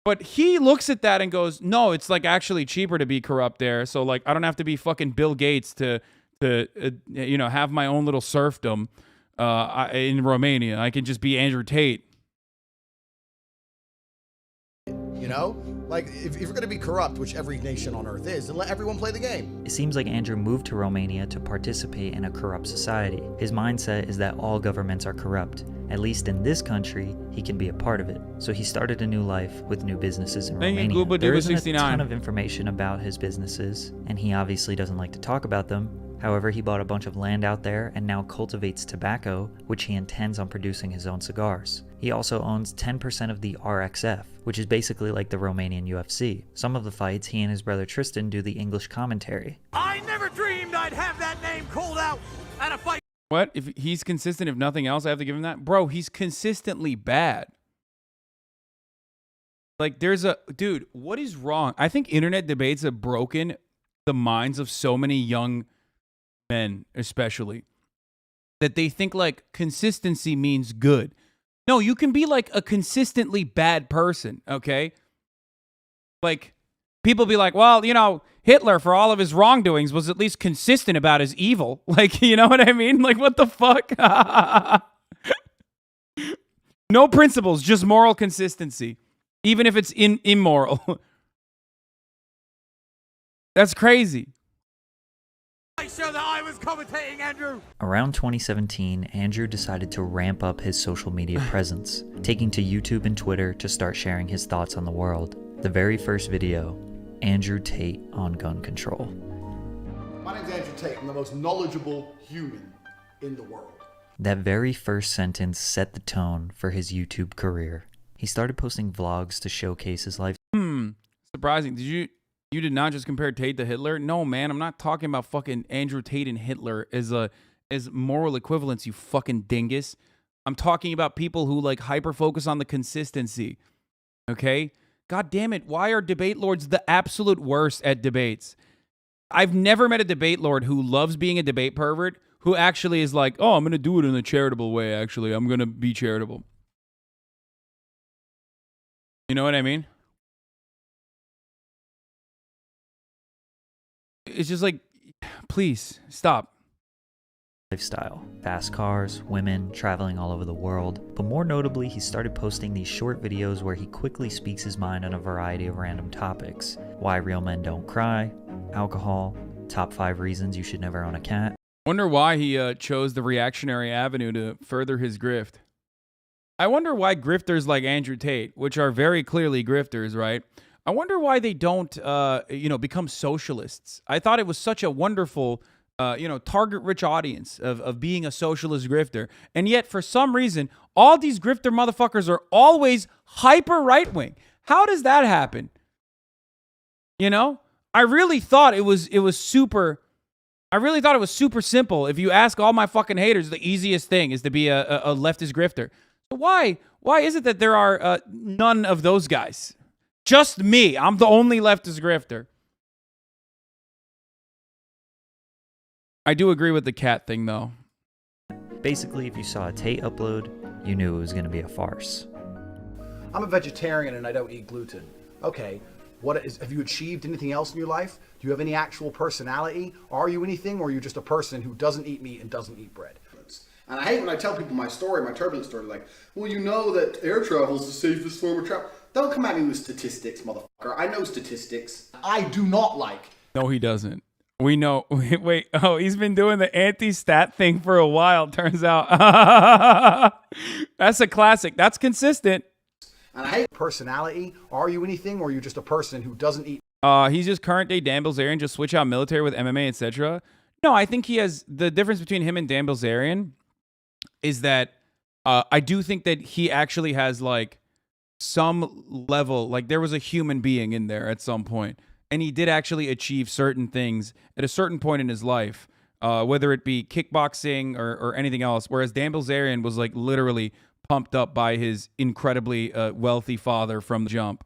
But he looks at that and goes, no, it's like actually cheaper to be corrupt there. So like, I don't have to be fucking Bill Gates to you know, have my own little serfdom in Romania. I can just be Andrew Tate. You know? Like, if you're going to be corrupt, which every nation on earth is, then let everyone play the game. It seems like Andrew moved to Romania to participate in a corrupt society. His mindset is that all governments are corrupt. At least in this country, he can be a part of it. So he started a new life with new businesses in Romania. There isn't a ton of information about his businesses, and he obviously doesn't like to talk about them. However, he bought a bunch of land out there and now cultivates tobacco, which he intends on producing his own cigars. He also owns 10% of the RXF, which is basically like the Romanian UFC. Some of the fights, he and his brother Tristan do the English commentary. I never dreamed I'd have that name called out at a fight. What? If he's consistent, if nothing else, I have to give him that? Bro, he's consistently bad. Like, there's a dude. What is wrong? I think internet debates have broken the minds of so many young men, especially, that they think like consistency means good. No, you can be like a consistently bad person. Okay, like people be like, well, you know, Hitler for all of his wrongdoings was at least consistent about his evil. Like, you know what I mean? Like, what the fuck? No principles, just moral consistency, even if it's immoral. That's crazy. Make sure that I was commentating, Andrew. Around 2017, Andrew decided to ramp up his social media presence, taking to YouTube and Twitter to start sharing his thoughts on the world. The very first video, Andrew Tate on gun control. My name's Andrew Tate. I'm the most knowledgeable human in the world. That very first sentence set the tone for his YouTube career. He started posting vlogs to showcase his life. Surprising. You did not just compare Tate to Hitler? No, man. I'm not talking about fucking Andrew Tate and Hitler as moral equivalents, you fucking dingus. I'm talking about people who like hyper focus on the consistency. Okay? God damn it. Why are debate lords the absolute worst at debates? I've never met a debate lord who loves being a debate pervert who actually is like, oh, I'm going to do it in a charitable way, actually. I'm going to be charitable. You know what I mean? It's just like, please, stop. Lifestyle. Fast cars, women, traveling all over the world. But more notably, he started posting these short videos where he quickly speaks his mind on a variety of random topics. Why real men don't cry, alcohol, top 5 reasons you should never own a cat. Wonder why he chose the reactionary avenue to further his grift. I wonder why grifters like Andrew Tate, which are very clearly grifters, right? I wonder why they don't, become socialists. I thought it was such a wonderful, target-rich audience of being a socialist grifter. And yet, for some reason, all these grifter motherfuckers are always hyper right-wing. How does that happen? You know? I really thought it was super simple. If you ask all my fucking haters, the easiest thing is to be a leftist grifter. So why is it that there are none of those guys? Just me. I'm the only leftist grifter. I do agree with the cat thing, though. Basically, if you saw a Tate upload, you knew it was going to be a farce. I'm a vegetarian and I don't eat gluten. Okay, have you achieved anything else in your life? Do you have any actual personality? Are you anything, or are you just a person who doesn't eat meat and doesn't eat bread? And I hate when I tell people my story, my turbulent story, like, well, you know that air travel is the safest form of travel. Don't come at me with statistics, motherfucker. I know statistics. I do not like. No, he doesn't. We know. Wait. Oh, he's been doing the anti-stat thing for a while, turns out. That's a classic. That's consistent. And I hate personality. Are you anything, or are you just a person who doesn't eat? He's just current day Dan Bilzerian, just switch out military with MMA, etc. No, I think he has the difference between him and Dan Bilzerian is that I do think that he actually has like some level, like there was a human being in there at some point, and he did actually achieve certain things at a certain point in his life, whether it be kickboxing or anything else, whereas Dan Bilzerian was like literally pumped up by his incredibly wealthy father from the jump.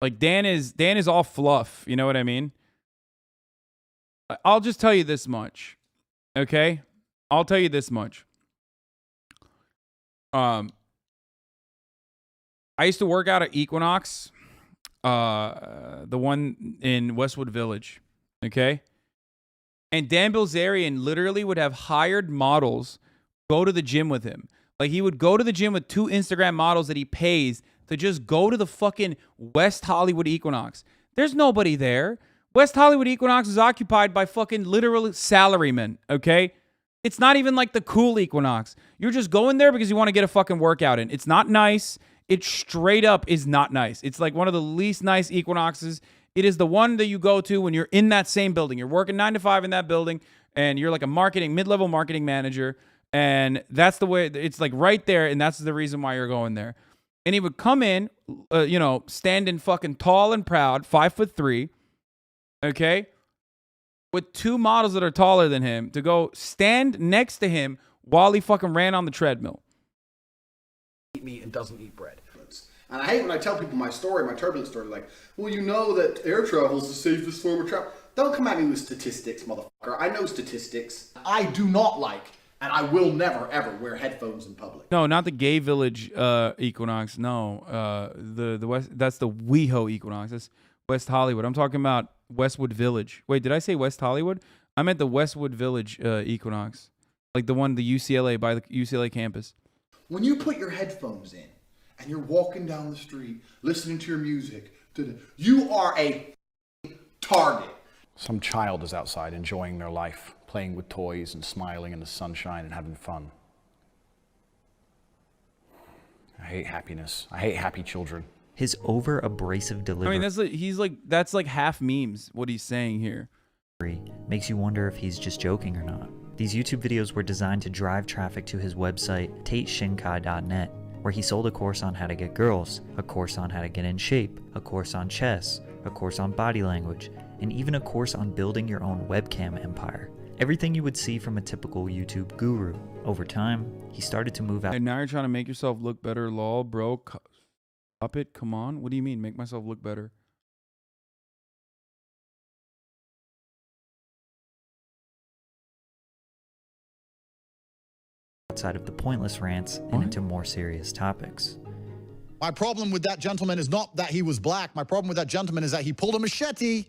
Like Dan is all fluff, you know what I mean? I'll just tell you this much, okay? I'll tell you this much. I used to work out at Equinox, the one in Westwood Village, okay? And Dan Bilzerian literally would have hired models go to the gym with him. Like, he would go to the gym with 2 Instagram models that he pays to just go to the fucking West Hollywood Equinox. There's nobody there. West Hollywood Equinox is occupied by fucking literal salarymen, okay? It's not even like the cool Equinox. You're just going there because you want to get a fucking workout in. It's not nice. It straight up is not nice. It's like one of the least nice Equinoxes. It is the one that you go to when you're in that same building. You're working 9 to 5 in that building, and you're like a mid-level marketing manager, and that's the way, it's like right there, and that's the reason why you're going there. And he would come in, standing fucking tall and proud, 5'3", okay, with 2 models that are taller than him to go stand next to him while he fucking ran on the treadmill. Eat meat and doesn't eat bread. And I hate when I tell people my story, my turbulent story, like, well, you know that air travel is the safest form of travel. Don't come at me with statistics, motherfucker. I know statistics. I do not like, and I will never, ever wear headphones in public. No, not the Gay Village Equinox. No, the West. That's the WeHo Equinox. That's West Hollywood. I'm talking about Westwood Village. Wait, did I say West Hollywood? I meant the Westwood Village Equinox, like the one, the UCLA, by the UCLA campus. When you put your headphones in and you're walking down the street listening to your music, you are a target. Some child is outside enjoying their life, playing with toys and smiling in the sunshine and having fun. I hate happiness. I hate happy children. His over-abrasive delivery. I mean, that's like half memes. What he's saying here makes you wonder if he's just joking or not. These YouTube videos were designed to drive traffic to his website, TateShinkai.net, where he sold a course on how to get girls, a course on how to get in shape, a course on chess, a course on body language, and even a course on building your own webcam empire. Everything you would see from a typical YouTube guru. Over time, he started to move out. And now you're trying to make yourself look better, lol, bro. Stop it, come on. What do you mean, make myself look better? Outside of the pointless rants and into more serious topics. My problem with that gentleman is not that he was black. My problem with that gentleman is that he pulled a machete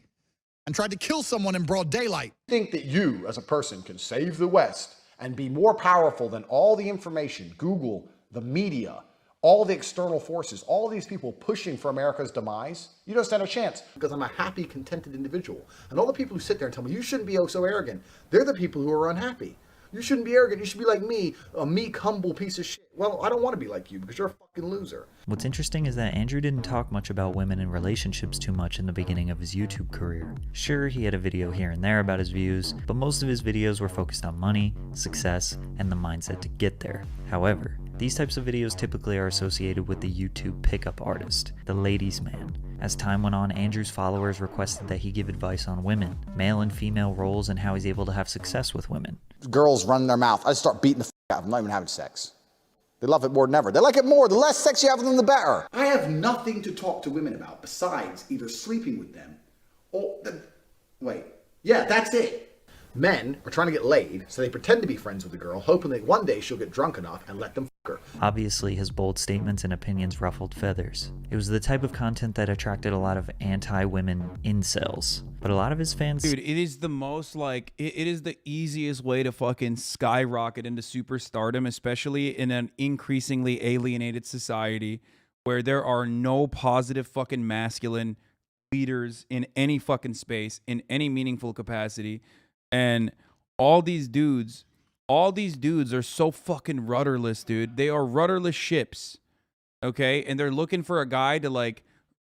and tried to kill someone in broad daylight. Think that you, as a person, can save the West and be more powerful than all the information, Google, the media, all the external forces, all these people pushing for America's demise? You don't stand a chance. Because I'm a happy, contented individual. And all the people who sit there and tell me, you shouldn't be so arrogant, they're the people who are unhappy. You shouldn't be arrogant. You should be like me, a meek, humble piece of shit. Well, I don't want to be like you because you're a fucking loser. What's interesting is that Andrew didn't talk much about women and relationships too much in the beginning of his YouTube career. Sure, he had a video here and there about his views, but most of his videos were focused on money, success, and the mindset to get there. However, these types of videos typically are associated with the YouTube pickup artist, the ladies' man. As time went on, Andrew's followers requested that he give advice on women, male and female roles, and how he's able to have success with women. Girls run their mouth. I just start beating the f out of them, not even having sex. They love it more than ever. They like it more. The less sex you have with them, the better. I have nothing to talk to women about besides either sleeping with them or... Wait. Yeah, that's it. Men are trying to get laid, so they pretend to be friends with the girl, hoping that one day she'll get drunk enough and let them f her. Obviously, his bold statements and opinions ruffled feathers. It was the type of content that attracted a lot of anti-women incels. But a lot of his fans... Dude, it is the most, like, it is the easiest way to fucking skyrocket into superstardom, especially in an increasingly alienated society where there are no positive fucking masculine leaders in any fucking space, in any meaningful capacity. And all these dudes are so fucking rudderless, dude. They are rudderless ships, okay? And they're looking for a guy to, like,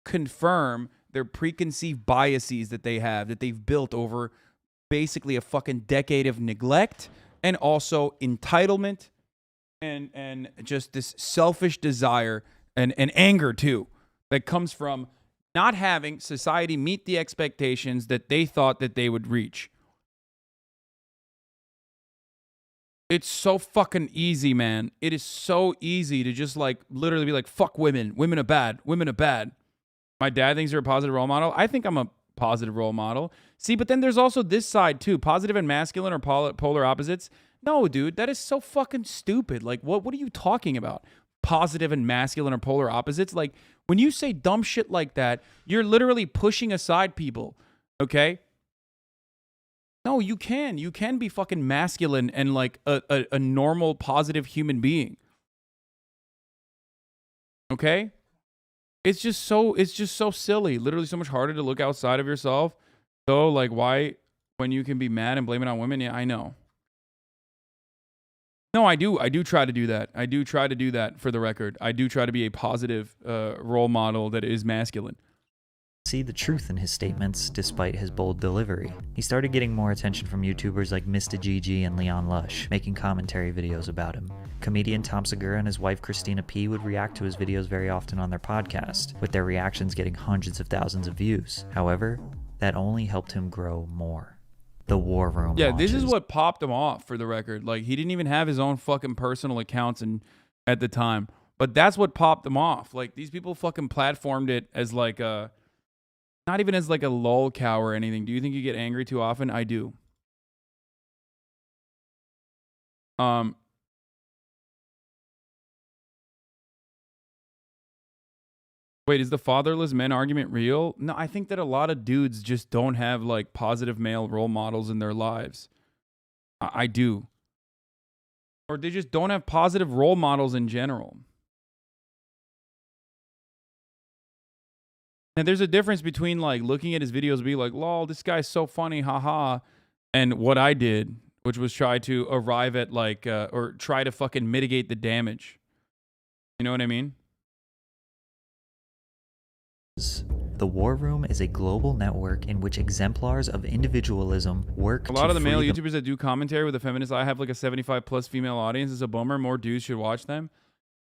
confirm their preconceived biases that they have, that they've built over basically a fucking decade of neglect and also entitlement and just this selfish desire and anger, too, that comes from not having society meet the expectations that they thought that they would reach. It's so fucking easy, man. It is so easy to just, like, literally be like, fuck women. Women are bad. Women are bad. My dad thinks you're a positive role model. I think I'm a positive role model. See, but then there's also this side, too. Positive and masculine are polar opposites. No, dude, that is so fucking stupid. Like, what are you talking about? Positive and masculine are polar opposites? Like, when you say dumb shit like that, you're literally pushing aside people, okay? No, you can. You can be fucking masculine and like a normal, positive human being. Okay? It's just so silly. Literally so much harder to look outside of yourself. So, like, why, when you can be mad and blame it on women? Yeah, I know. No, I do try to do that. I do try to do that, for the record. I do try to be a positive role model that is masculine. See the truth in his statements despite his bold delivery. He started getting more attention from YouTubers like Mr. Gigi and Leon Lush, making commentary videos about him. Comedian Tom Segura and his wife Christina P would react to his videos very often on their podcast, with their reactions getting hundreds of thousands of views. However, that only helped him grow more. The War Room Yeah, launches. this is what popped him off, for the record. Like, he didn't even have his own fucking personal accounts at the time. But that's what popped them off. Like, these people fucking platformed it as like a, not even as like a lol cow or anything. Do you think you get angry too often? I do. Wait, is the fatherless men argument real? No, I think that a lot of dudes just don't have like positive male role models in their lives. I do. Or they just don't have positive role models in general. And there's a difference between like looking at his videos and be like, lol, this guy's so funny, haha, and what I did, which was try to arrive at like, or try to fucking mitigate the damage. You know what I mean? The War Room is a global network in which exemplars of individualism work. A lot of the male free YouTubers that do commentary with a feminist eye have like a 75+ female audience. It's a bummer. More dudes should watch them.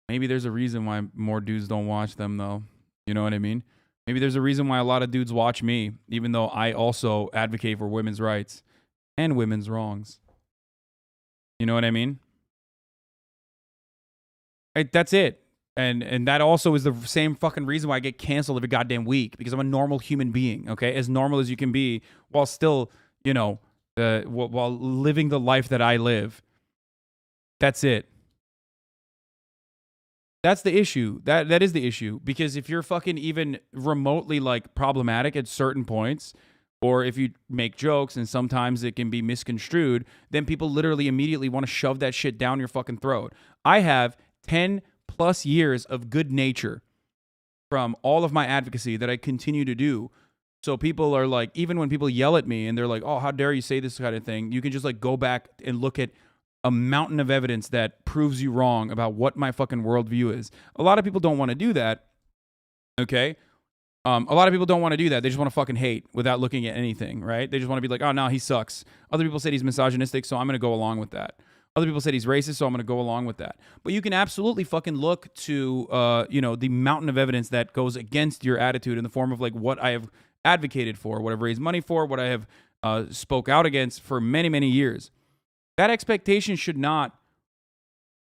Maybe there's a reason why more dudes don't watch them, though. You know what I mean? Maybe there's a reason why a lot of dudes watch me, even though I also advocate for women's rights and women's wrongs. You know what I mean? That's it. And that also is the same fucking reason why I get canceled every goddamn week, because I'm a normal human being, okay? As normal as you can be, while still, you know, while living the life that I live. That's it. That's the issue. That is the issue. Because if you're fucking even remotely like problematic at certain points, or if you make jokes and sometimes it can be misconstrued, then people literally immediately want to shove that shit down your fucking throat. I have 10+ years of good nature from all of my advocacy that I continue to do. So people are like, even when people yell at me and they're like, oh, how dare you say this kind of thing? You can just like go back and look at a mountain of evidence that proves you wrong about what my fucking worldview is. A lot of people don't want to do that. Okay. A lot of people don't want to do that. They just want to fucking hate without looking at anything, right? They just want to be like, oh, no, he sucks. Other people said he's misogynistic, so I'm going to go along with that. Other people said he's racist, so I'm going to go along with that. But you can absolutely fucking look to, you know, the mountain of evidence that goes against your attitude in the form of like what I have advocated for, what I've raised money for, what I have spoke out against for many, many years. That expectation should not.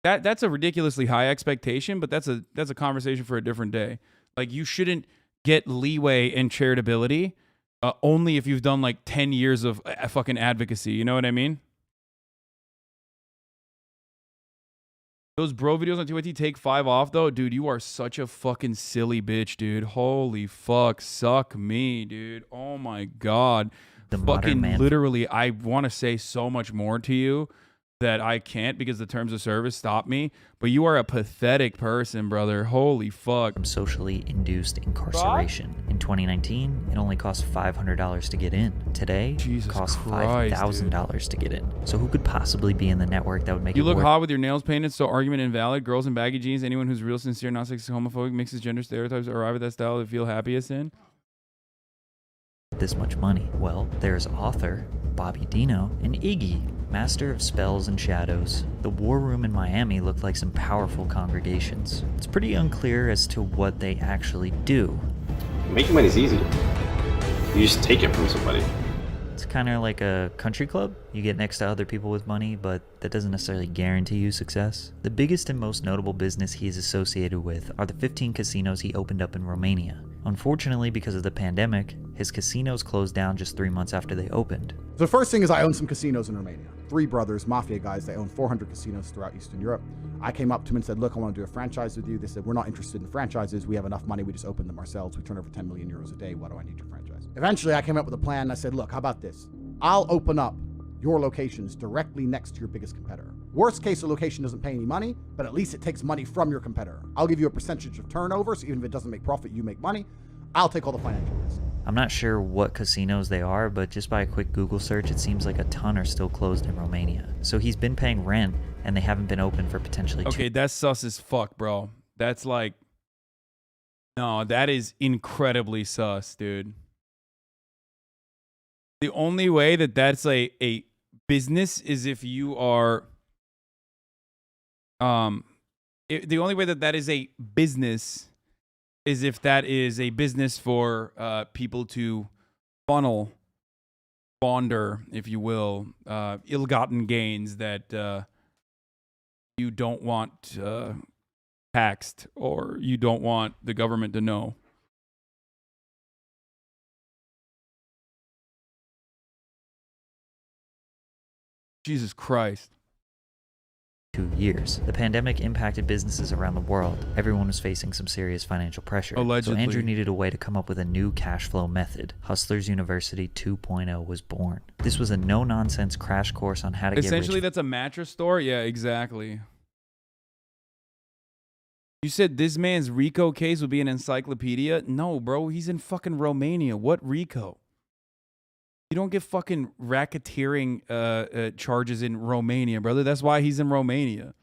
That's a ridiculously high expectation, but that's a conversation for a different day. Like, you shouldn't get leeway in charitability only if you've done like 10 years of fucking advocacy. You know what I mean? Those bro videos on TYT take 5 off though, dude. You are such a fucking silly bitch, dude. Holy fuck, suck me, dude. Oh my god. The fucking man. Literally, I want to say so much more to you that I can't because the terms of service stop me. But you are a pathetic person, brother. Holy fuck. From socially induced incarceration. In 2019, it only cost $500 to get in. Today, it costs $5,000 to get in. So who could possibly be in the network that would make you it look worth hot with your nails painted, so argument invalid. Girls in baggy jeans, anyone who's real sincere, not sexist, homophobic, mixes gender stereotypes, arrive at that style they feel happiest in? this much money? Well, there's author Bobby Dino and Iggy, master of spells and shadows. The War Room in Miami looked like some powerful congregations. It's pretty unclear as to what they actually do. Making money is easy. You just take it from somebody. It's kind of like a country club. You get next to other people with money, but that doesn't necessarily guarantee you success. The biggest and most notable business he is associated with are the 15 casinos he opened up in Romania. Unfortunately, because of the pandemic, his casinos closed down just 3 months after they opened. The first thing is I own some casinos in Romania. 3 brothers, mafia guys, they own 400 casinos throughout Eastern Europe. I came up to them and said, look, I want to do a franchise with you. They said, we're not interested in franchises. We have enough money. We just open them ourselves. We turn over 10 million euros a day. Why do I need your franchise? Eventually, I came up with a plan. I said, look, how about this? I'll open up your locations directly next to your biggest competitor. Worst case, the location doesn't pay any money, but at least it takes money from your competitor. I'll give you a percentage of turnover, so even if it doesn't make profit, you make money. I'll take all the financial risk. I'm not sure what casinos they are, but just by a quick Google search, it seems like a ton are still closed in Romania. So he's been paying rent, and they haven't been open for potentially Okay, that's sus as fuck, bro. That's like... No, that is incredibly sus, dude. The only way that that's a business is if you are... the only way that that is a business is if that is a business for people to funnel, launder, if you will, ill-gotten gains that you don't want taxed or you don't want the government to know. Jesus Christ. 2 years. The pandemic impacted businesses around the world. Everyone was facing some serious financial pressure. Allegedly. So Andrew needed a way to come up with a new cash flow method. Hustlers University 2.0 was born. This was a no-nonsense crash course on how to Essentially, get rich. that's a mattress store? Yeah, exactly. You said this man's RICO case would be an encyclopedia? No, bro. He's in fucking Romania. What RICO? You don't get fucking racketeering charges in Romania, brother. That's why he's in Romania.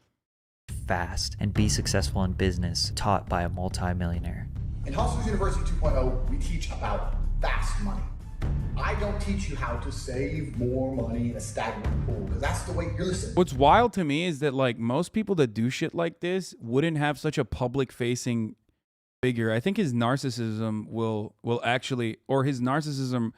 Fast and be successful in business, taught by a multi-millionaire. In Hustlers University 2.0, we teach about fast money. I don't teach you how to save more money in a stagnant pool, because that's the way you're listening. What's wild to me is that like most people that do shit like this wouldn't have such a public-facing figure. I think his narcissism will actually, or his narcissism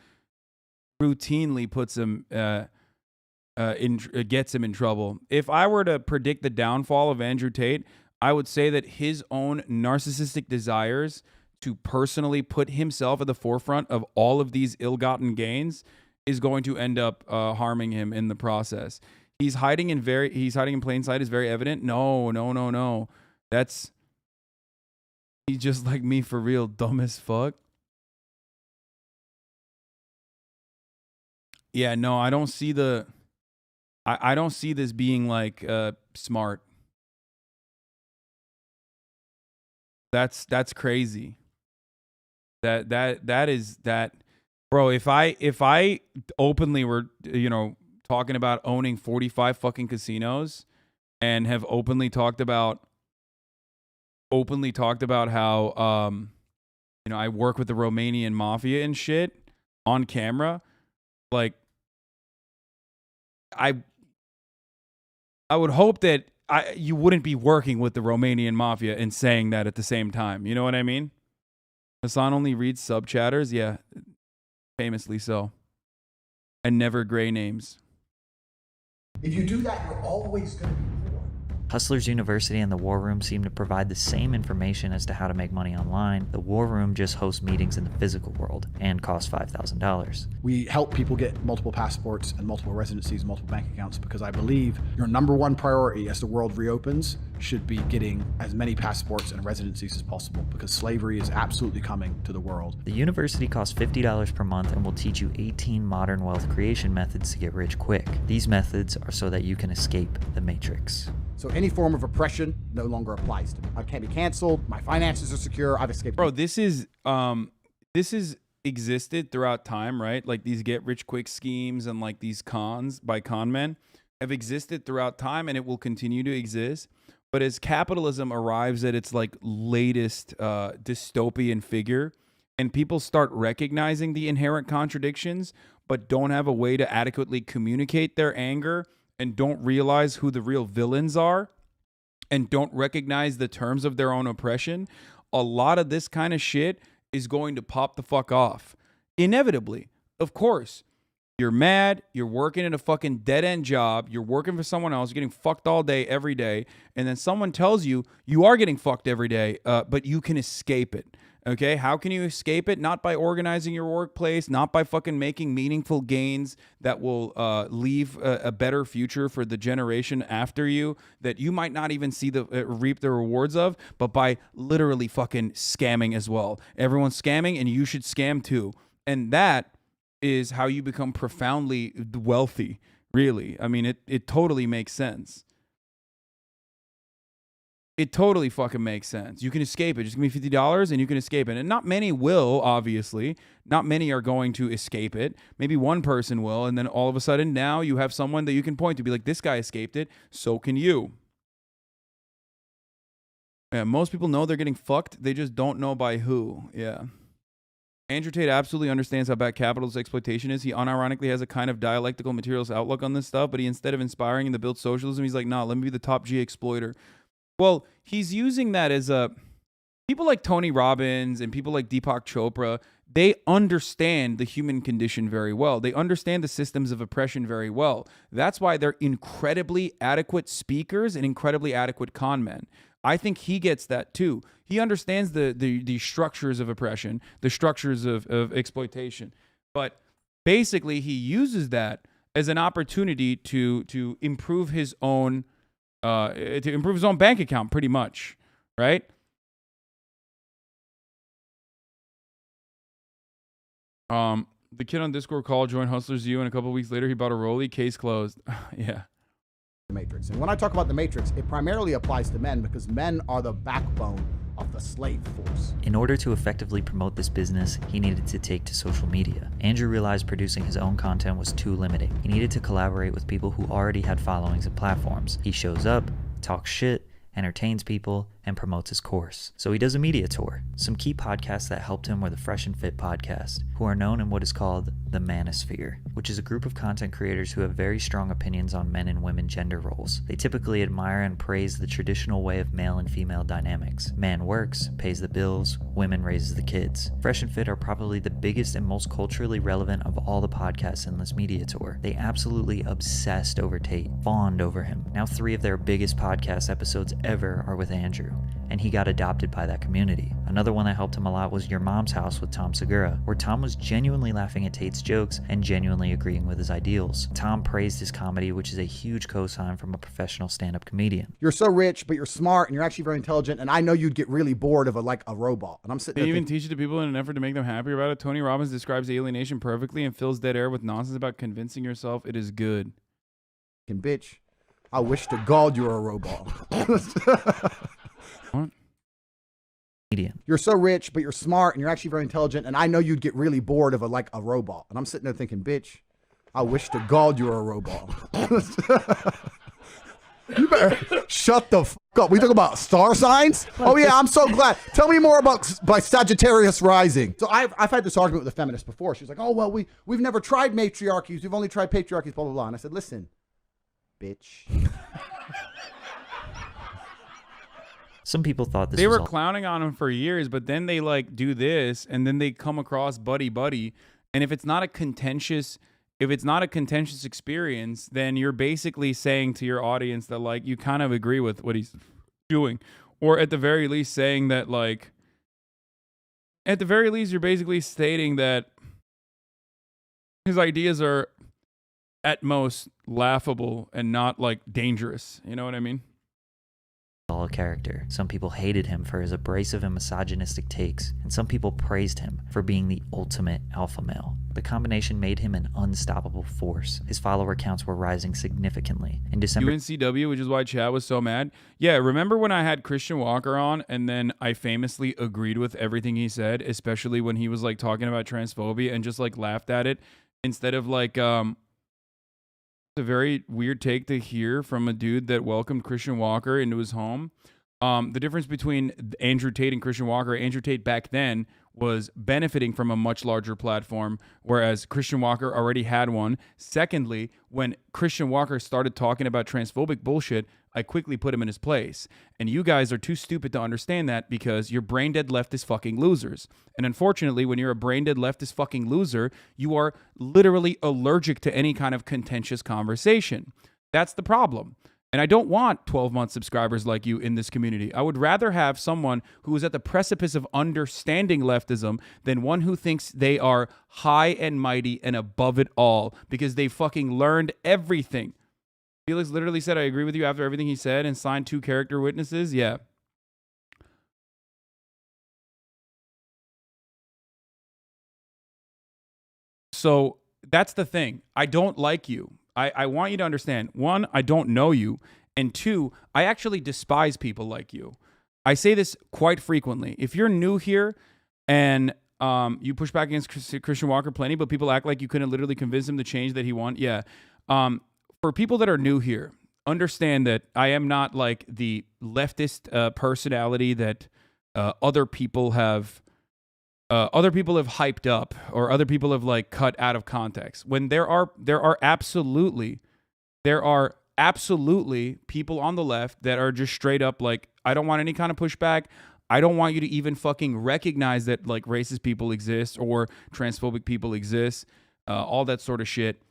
routinely puts him gets him in trouble. If I were to predict the downfall of Andrew Tate, I would say that his own narcissistic desires to personally put himself at the forefront of all of these ill-gotten gains is going to end up harming him in the process. He's hiding in plain sight is very evident. No. He's just like me for real, dumb as fuck. Yeah, no, I don't see I don't see this being like smart. That's crazy. That is bro, if I openly were, talking about owning 45 fucking casinos and have openly talked about how I work with the Romanian mafia and shit on camera, like I would hope that you wouldn't be working with the Romanian mafia and saying that at the same time. You know what I mean? Hasan only reads sub chatters. Yeah, famously so. And never gray names. If you do that, you're always going to be poor. Hustlers University and the War Room seem to provide the same information as to how to make money online. The War Room just hosts meetings in the physical world and costs $5,000. We help people get multiple passports and multiple residencies, multiple bank accounts, because I believe your number one priority as the world reopens should be getting as many passports and residencies as possible, because slavery is absolutely coming to the world. The university costs $50 per month and will teach you 18 modern wealth creation methods to get rich quick. These methods are so that you can escape the matrix. So any form of oppression no longer applies to me. I can't be canceled. My finances are secure. I've escaped. Bro, this is existed throughout time, right? Like these get rich quick schemes and like these cons by con men have existed throughout time, and it will continue to exist. But as capitalism arrives at its like latest dystopian figure, and people start recognizing the inherent contradictions, but don't have a way to adequately communicate their anger, and don't realize who the real villains are, and don't recognize the terms of their own oppression, a lot of this kind of shit is going to pop the fuck off. Inevitably. Of course. You're mad, you're working at a fucking dead-end job, you're working for someone else, you're getting fucked all day, every day, and then someone tells you you are getting fucked every day, but you can escape it. Okay, how can you escape it? Not by organizing your workplace, not by fucking making meaningful gains that will leave a better future for the generation after you that you might not even see the reap the rewards of, but by literally fucking scamming as well. Everyone's scamming, and you should scam too. And that is how you become profoundly wealthy, really. I mean, it totally makes sense. It totally fucking makes sense. You can escape it. Just give me $50 and you can escape it. And not many will, obviously. Not many are going to escape it. Maybe one person will. And then all of a sudden now you have someone that you can point to. Be like, this guy escaped it. So can you. Yeah, most people know they're getting fucked. They just don't know by who. Yeah. Andrew Tate absolutely understands how bad capitalist exploitation is. He unironically has a kind of dialectical materialist outlook on this stuff. But he, instead of inspiring in the build socialism, he's like, nah, let me be the top G exploiter. Well, he's using that as a... People like Tony Robbins and people like Deepak Chopra, they understand the human condition very well. They understand the systems of oppression very well. That's why they're incredibly adequate speakers and incredibly adequate con men. I think he gets that too. He understands the structures of oppression, the structures of exploitation. But basically, he uses that as an opportunity to improve his own bank account, pretty much, right? The kid on Discord called, joined Hustlers U, and a couple weeks later he bought a Rolly. Case closed. Yeah. The Matrix. And when I talk about the Matrix, it primarily applies to men because men are the backbone of the slave force. In order to effectively promote this business, he needed to take to social media. Andrew realized producing his own content was too limiting. He needed to collaborate with people who already had followings and platforms. He shows up, talks shit, entertains people, and promotes his course. So he does a media tour. Some key podcasts that helped him were the Fresh and Fit podcast, who are known in what is called the Manosphere, which is a group of content creators who have very strong opinions on men and women gender roles. They typically admire and praise the traditional way of male and female dynamics. Man works, pays the bills, women raises the kids. Fresh and Fit are probably the biggest and most culturally relevant of all the podcasts in this media tour. They absolutely obsessed over Tate, fawned over him. Now 3 of their biggest podcast episodes ever are with Andrew, and he got adopted by that community. Another one that helped him a lot was Your Mom's House with Tom Segura, where Tom was genuinely laughing at Tate's jokes and genuinely agreeing with his ideals. Tom praised his comedy, which is a huge cosign from a professional stand-up comedian. You're so rich, but you're smart and you're actually very intelligent, and I know you'd get really bored of a robot. And I'm sitting They there even thinking, teach it to people in an effort to make them happier about it. Tony Robbins describes alienation perfectly and fills dead air with nonsense about convincing yourself it is good. bitch, I wish to God you were a robot. What? Comedian. You're so rich, but you're smart and you're actually very intelligent, and I know you'd get really bored of a robot. And I'm sitting there thinking, bitch, I wish to God you were a robot. You better shut the fuck up. We talk about star signs? Oh yeah, I'm so glad. Tell me more about Sagittarius rising. So I've had this argument with a feminist before. She's like, oh well, we've never tried matriarchies. We've only tried patriarchies, blah blah blah. And I said, listen, bitch. Some people thought this They was were clowning on him for years, but then they like do this, and then they come across buddy buddy. And if it's not a contentious experience, then you're basically saying to your audience that like you kind of agree with what he's doing, or at the very least saying that like, at the very least you're basically stating that his ideas are at most laughable and not like dangerous. You know what I mean? a character. Some people hated him for his abrasive and misogynistic takes, and some people praised him for being the ultimate alpha male. The combination made him an unstoppable force. His follower counts were rising significantly. In December, UNCW, which is why Chad was so mad. Yeah, remember when I had Christian Walker on and then I famously agreed with everything he said, especially when he was like talking about transphobia and just like laughed at it instead of like a very weird take to hear from a dude that welcomed Christian Walker into his home. The difference between Andrew Tate and Christian Walker, Andrew Tate back then was benefiting from a much larger platform, whereas Christian Walker already had one. Secondly, when Christian Walker started talking about transphobic bullshit, I quickly put him in his place. And you guys are too stupid to understand that because you're brain-dead leftist fucking losers. And unfortunately, when you're a brain-dead leftist fucking loser, you are literally allergic to any kind of contentious conversation. That's the problem. And I don't want 12-month subscribers like you in this community. I would rather have someone who is at the precipice of understanding leftism than one who thinks they are high and mighty and above it all because they fucking learned everything. Felix literally said, I agree with you after everything he said and signed 2 character witnesses. Yeah. So that's the thing. I don't like you. I want you to understand, 1, I don't know you, and 2, I actually despise people like you. I say this quite frequently. If you're new here and you push back against Christian Walker plenty, but people act like you couldn't literally convince him to change that he wants, yeah. For people that are new here, understand that I am not like the leftist personality that other people have hyped up or other people have like cut out of context. When there are absolutely people on the left that are just straight up like, I don't want any kind of pushback. I don't want you to even fucking recognize that like racist people exist or transphobic people exist, all that sort of shit.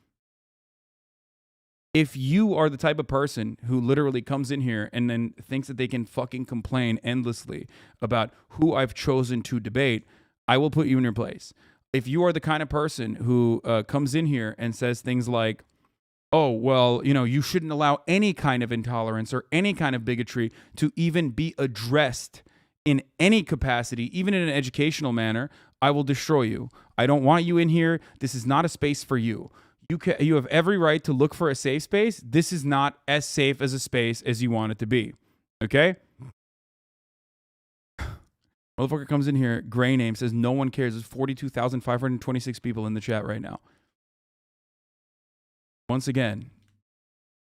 If you are the type of person who literally comes in here and then thinks that they can fucking complain endlessly about who I've chosen to debate, I will put you in your place. If you are the kind of person who comes in here and says things like, oh, well, you know, you shouldn't allow any kind of intolerance or any kind of bigotry to even be addressed in any capacity, even in an educational manner, I will destroy you. I don't want you in here. This is not a space for you. You have every right to look for a safe space. This is not as safe as a space as you want it to be. Okay? Motherfucker comes in here, gray name, says no one cares. There's 42,526 people in the chat right now. Once again,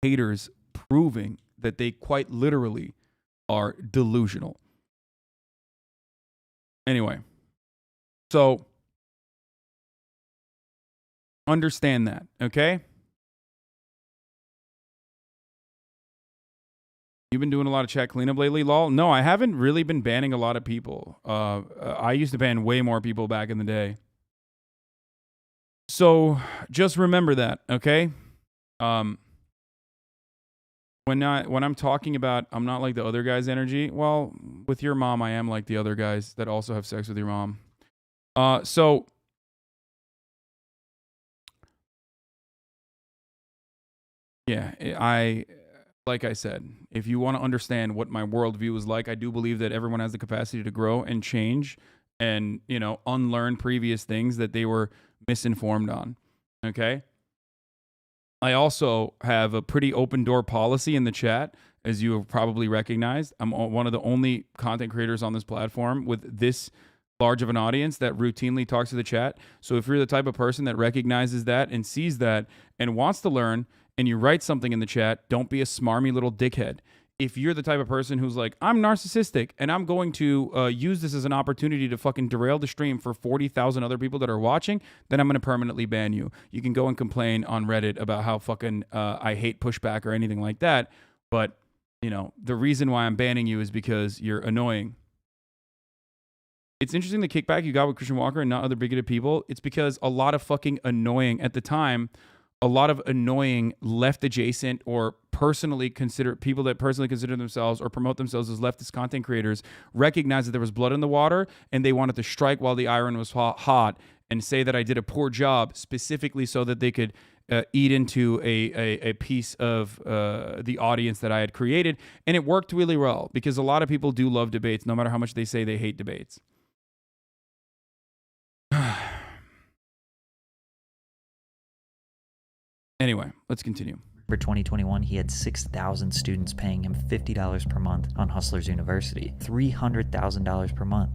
haters proving that they quite literally are delusional. Anyway, so understand that, okay? You've been doing a lot of chat cleanup lately, lol? No, I haven't really been banning a lot of people. I used to ban way more people back in the day. So just remember that, okay? When I'm talking about I'm not like the other guy's energy, well, with your mom, I am like the other guys that also have sex with your mom. So yeah, like I said, if you want to understand what my worldview is like, I do believe that everyone has the capacity to grow and change and, you know, unlearn previous things that they were misinformed on. Okay? I also have a pretty open door policy in the chat, as you have probably recognized. I'm one of the only content creators on this platform with this large of an audience that routinely talks to the chat. So if you're the type of person that recognizes that and sees that and wants to learn, and you write something in the chat, don't be a smarmy little dickhead. If you're the type of person who's like, I'm narcissistic and I'm going to use this as an opportunity to fucking derail the stream for 40,000 other people that are watching, then I'm going to permanently ban you. You can go and complain on Reddit about how fucking I hate pushback or anything like that. But, you know, the reason why I'm banning you is because you're annoying. It's interesting the kickback you got with Christian Walker and not other bigoted people. It's because a lot of fucking annoying, at the time, a lot of annoying left adjacent or people that personally consider themselves or promote themselves as leftist content creators recognized that there was blood in the water and they wanted to strike while the iron was hot and say that I did a poor job specifically so that they could eat into a piece of the audience that I had created. And it worked really well because a lot of people do love debates, no matter how much they say they hate debates. Anyway, let's continue. For 2021, he had 6,000 students paying him $50 per month on Hustlers University, $300,000 per month.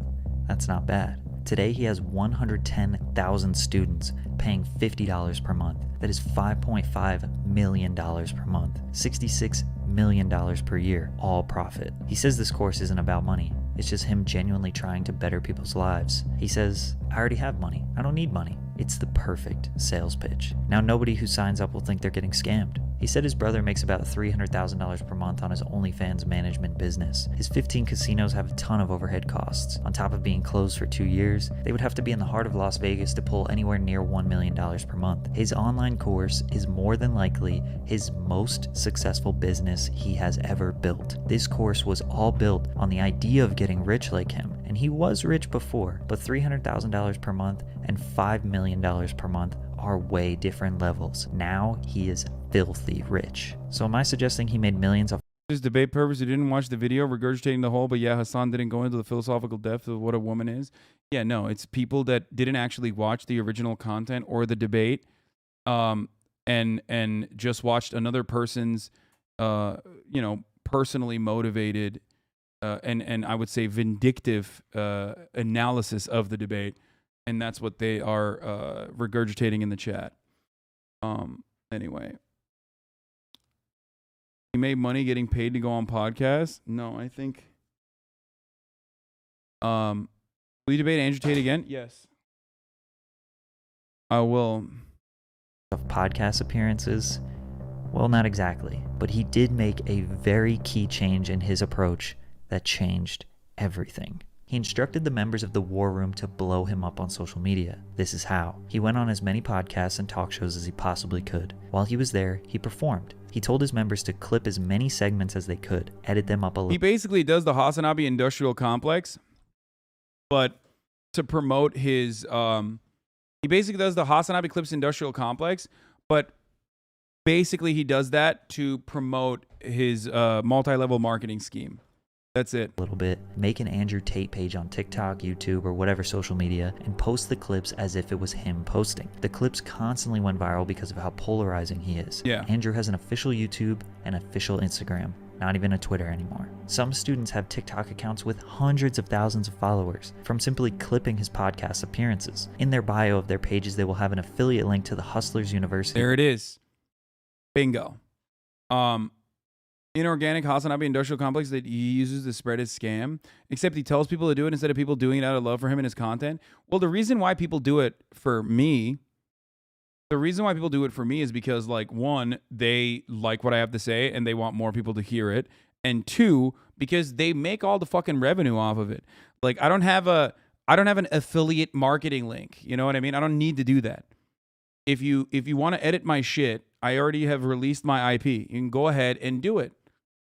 That's not bad. Today, he has 110,000 students paying $50 per month. That is $5.5 million per month, $66 million per year, all profit. He says this course isn't about money. It's just him genuinely trying to better people's lives. He says, I already have money. I don't need money. It's the perfect sales pitch. Now, nobody who signs up will think they're getting scammed. He said his brother makes about $300,000 per month on his OnlyFans management business. His 15 casinos have a ton of overhead costs. On top of being closed for 2 years, they would have to be in the heart of Las Vegas to pull anywhere near $1 million per month. His online course is more than likely his most successful business he has ever built. This course was all built on the idea of getting rich like him, and he was rich before, but $300,000 per month and $5 million per month are way different levels. Now he is filthy rich. So am I suggesting he made millions off This debate purpose, who didn't watch the video regurgitating the whole, but yeah, Hasan didn't go into the philosophical depth of what a woman is? Yeah, no, it's people that didn't actually watch the original content or the debate, and just watched another person's, personally motivated, and I would say vindictive analysis of the debate, and that's what they are regurgitating in the chat. Anyway. He made money getting paid to go on podcasts? No, I think. Will you debate Andrew Tate again? Yes. I will. Of podcast appearances? Well, not exactly. But he did make a very key change in his approach that changed everything. He instructed the members of the War Room to blow him up on social media. This is how. He went on as many podcasts and talk shows as he possibly could. While he was there, he performed. He told his members to clip as many segments as they could, edit them up a little. He basically does the HasanAbi industrial complex, but to promote his he basically does the HasanAbi Clips industrial complex, but basically he does that to promote his multi-level marketing scheme. That's it. A little bit. Make an Andrew Tate page on TikTok, YouTube, or whatever social media, and post the clips as if it was him posting. The clips constantly went viral because of how polarizing he is. Yeah. Andrew has an official YouTube and official Instagram, not even a Twitter anymore. Some students have TikTok accounts with hundreds of thousands of followers from simply clipping his podcast appearances. In their bio of their pages, they will have an affiliate link to the Hustlers University. There it is. Bingo. Inorganic HasanAbi industrial complex that he uses to spread his scam, except he tells people to do it instead of people doing it out of love for him and his content. Well, the reason why people do it for me, is because, like, one, they like what I have to say and they want more people to hear it, and two, because they make all the fucking revenue off of it. Like, I don't have an affiliate marketing link. You know what I mean? I don't need to do that. If you want to edit my shit, I already have released my IP. You can go ahead and do it.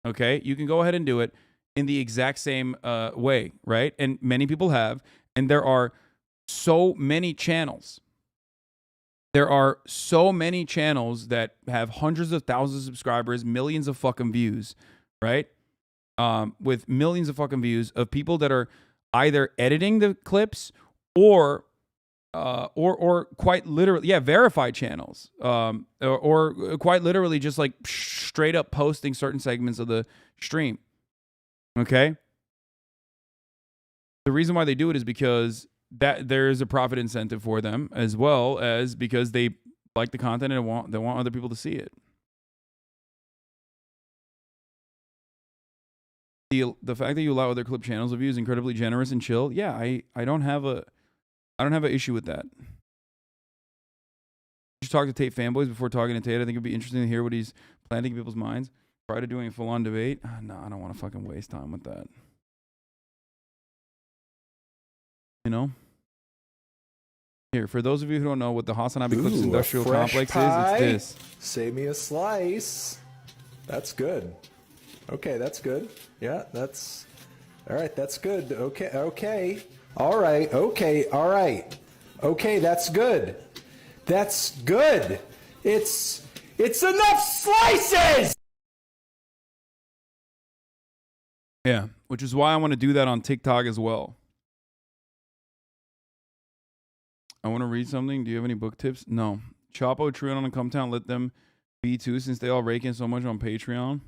Okay? You can go ahead and do it in the exact same way, right? And many people have. And there are so many channels. There are so many channels that have hundreds of thousands of subscribers, millions of fucking views, right? With millions of fucking views of people that are either editing the clips or quite literally, verified channels, or quite literally just like straight up posting certain segments of the stream. Okay. The reason why they do it is because that there is a profit incentive for them, as well as because they like the content and they want other people to see it. The fact that you allow other clip channels of you is incredibly generous and chill. Yeah, I don't have an issue with that. Just talk to Tate fanboys before talking to Tate. I think it'd be interesting to hear what he's planting in people's minds prior to doing a full-on debate. No, I don't want to fucking waste time with that. You know? Here, for those of you who don't know what the HasanAbi Clips Industrial Complex is, it's this. Save me a slice. That's good. Okay, that's good. Yeah, that's... All right, that's good. Okay. All right, okay, all right. Okay, that's good. That's good. It's enough slices! Yeah, which is why I want to do that on TikTok as well. I want to read something. Do you have any book tips? No. Chapo, Trion, and Cumtown, let them be too, since they all rake in so much on Patreon.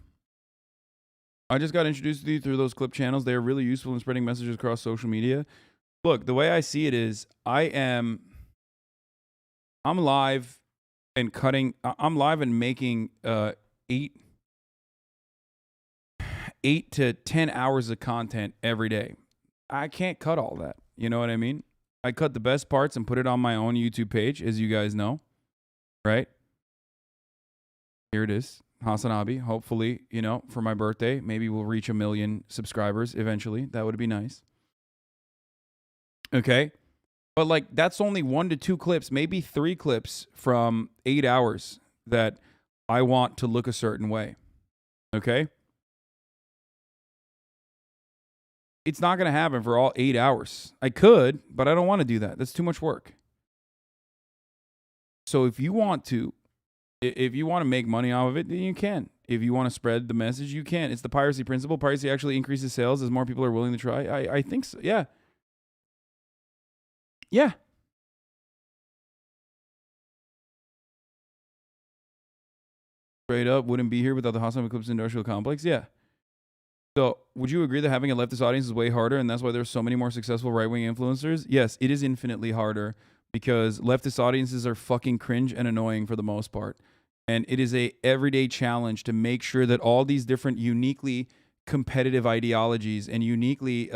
I just got introduced to you through those clip channels. They are really useful in spreading messages across social media. Look, the way I see it is I'm live and making 8 to 10 hours of content every day. I can't cut all that. You know what I mean? I cut the best parts and put it on my own YouTube page, as you guys know, right? Here it is, HasanAbi. Hopefully, you know, for my birthday, maybe we'll reach 1 million subscribers eventually. That would be nice. Okay? But like, that's only 1 to 2 clips, maybe 3 clips from 8 hours that I want to look a certain way. Okay? It's not going to happen for all 8 hours. I could, but I don't want to do that. That's too much work. So if you want to make money off of it, then you can. If you want to spread the message, you can. It's the piracy principle. Piracy actually increases sales as more people are willing to try. I think so. Yeah. Yeah. Straight up, wouldn't be here without the HasanAbi Clips Industrial Complex. Yeah. So, would you agree that having a leftist audience is way harder, and that's why there's so many more successful right-wing influencers? Yes, it is infinitely harder because leftist audiences are fucking cringe and annoying for the most part. And it is a everyday challenge to make sure that all these different uniquely competitive ideologies and uniquely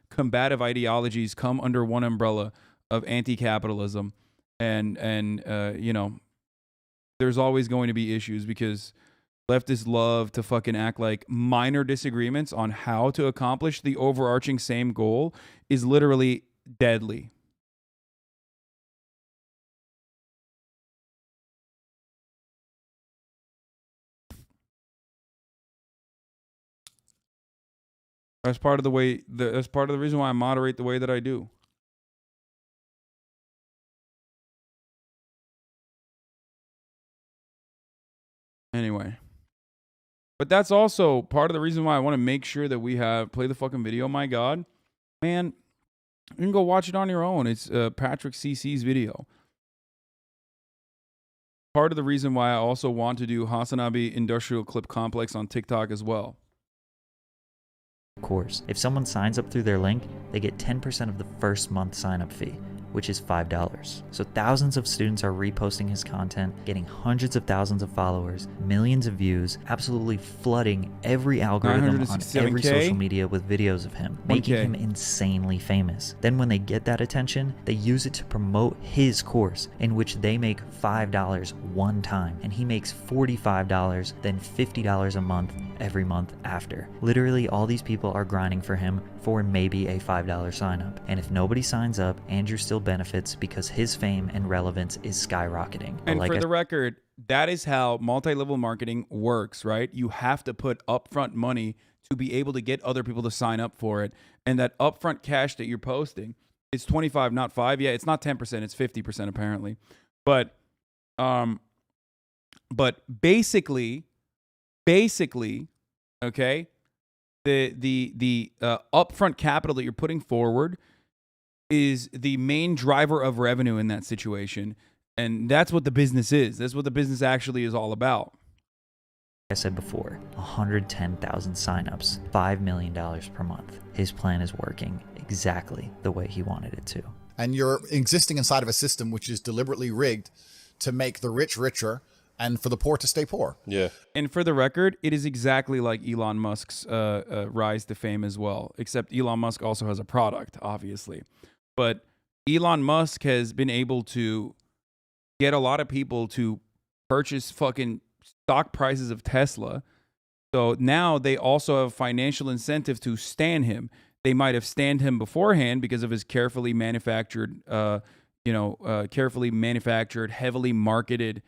combative ideologies come under one umbrella of anti-capitalism. And you know, there's always going to be issues because leftists love to fucking act like minor disagreements on how to accomplish the overarching same goal is literally deadly. That's part of the way. That's part of the reason why I moderate the way that I do. Anyway, but that's also part of the reason why I want to make sure that we have play the fucking video. My God, man, you can go watch it on your own. It's Patrick CC's video. Part of the reason why I also want to do HasanAbi Industrial Clip Complex on TikTok as well. Course. If someone signs up through their link, they get 10% of the first month sign-up fee, which is $5. So thousands of students are reposting his content, getting hundreds of thousands of followers, millions of views, absolutely flooding every algorithm on every social media with videos of him, making him insanely famous. Then when they get that attention, they use it to promote his course, in which they make $5 one time, and he makes $45, then $50 a month every month after. Literally all these people are grinding for him for maybe a $5 sign up. And if nobody signs up, Andrew still benefits because his fame and relevance is skyrocketing. And for the record, that is how multi-level marketing works, right? You have to put upfront money to be able to get other people to sign up for it. And that upfront cash that you're posting, it's 25, not 5. Yeah, it's not 10%, it's 50% apparently. But basically, okay, the upfront capital that you're putting forward is the main driver of revenue in that situation. And that's what the business is. That's what the business actually is all about. I said before, 110,000 signups, $5 million per month. His plan is working exactly the way he wanted it to. And you're existing inside of a system which is deliberately rigged to make the rich richer and for the poor to stay poor. Yeah. And for the record, it is exactly like Elon Musk's rise to fame as well, except Elon Musk also has a product, obviously. But Elon Musk has been able to get a lot of people to purchase fucking stock prices of Tesla. So now they also have financial incentive to stan him. They might have stanned him beforehand because of his carefully manufactured, heavily marketed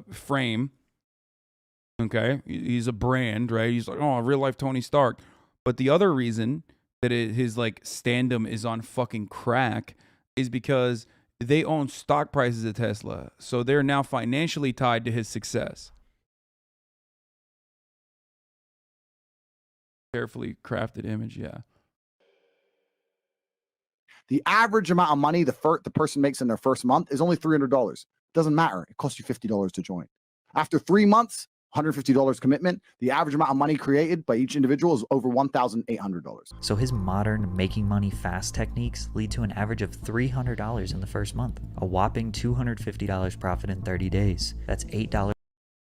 frame. Okay, he's a brand, right? He's like, oh, real life Tony Stark. But the other reason that his like standum is on fucking crack is because they own stock prices of Tesla, so they're now financially tied to his success. Carefully crafted image, yeah. The average amount of money the person makes in their first month is only $300. Doesn't matter. It costs you $50 to join. After 3 months, $150 commitment, the average amount of money created by each individual is over $1,800. So his modern making money fast techniques lead to an average of $300 in the first month, a whopping $250 profit in 30 days. That's $8.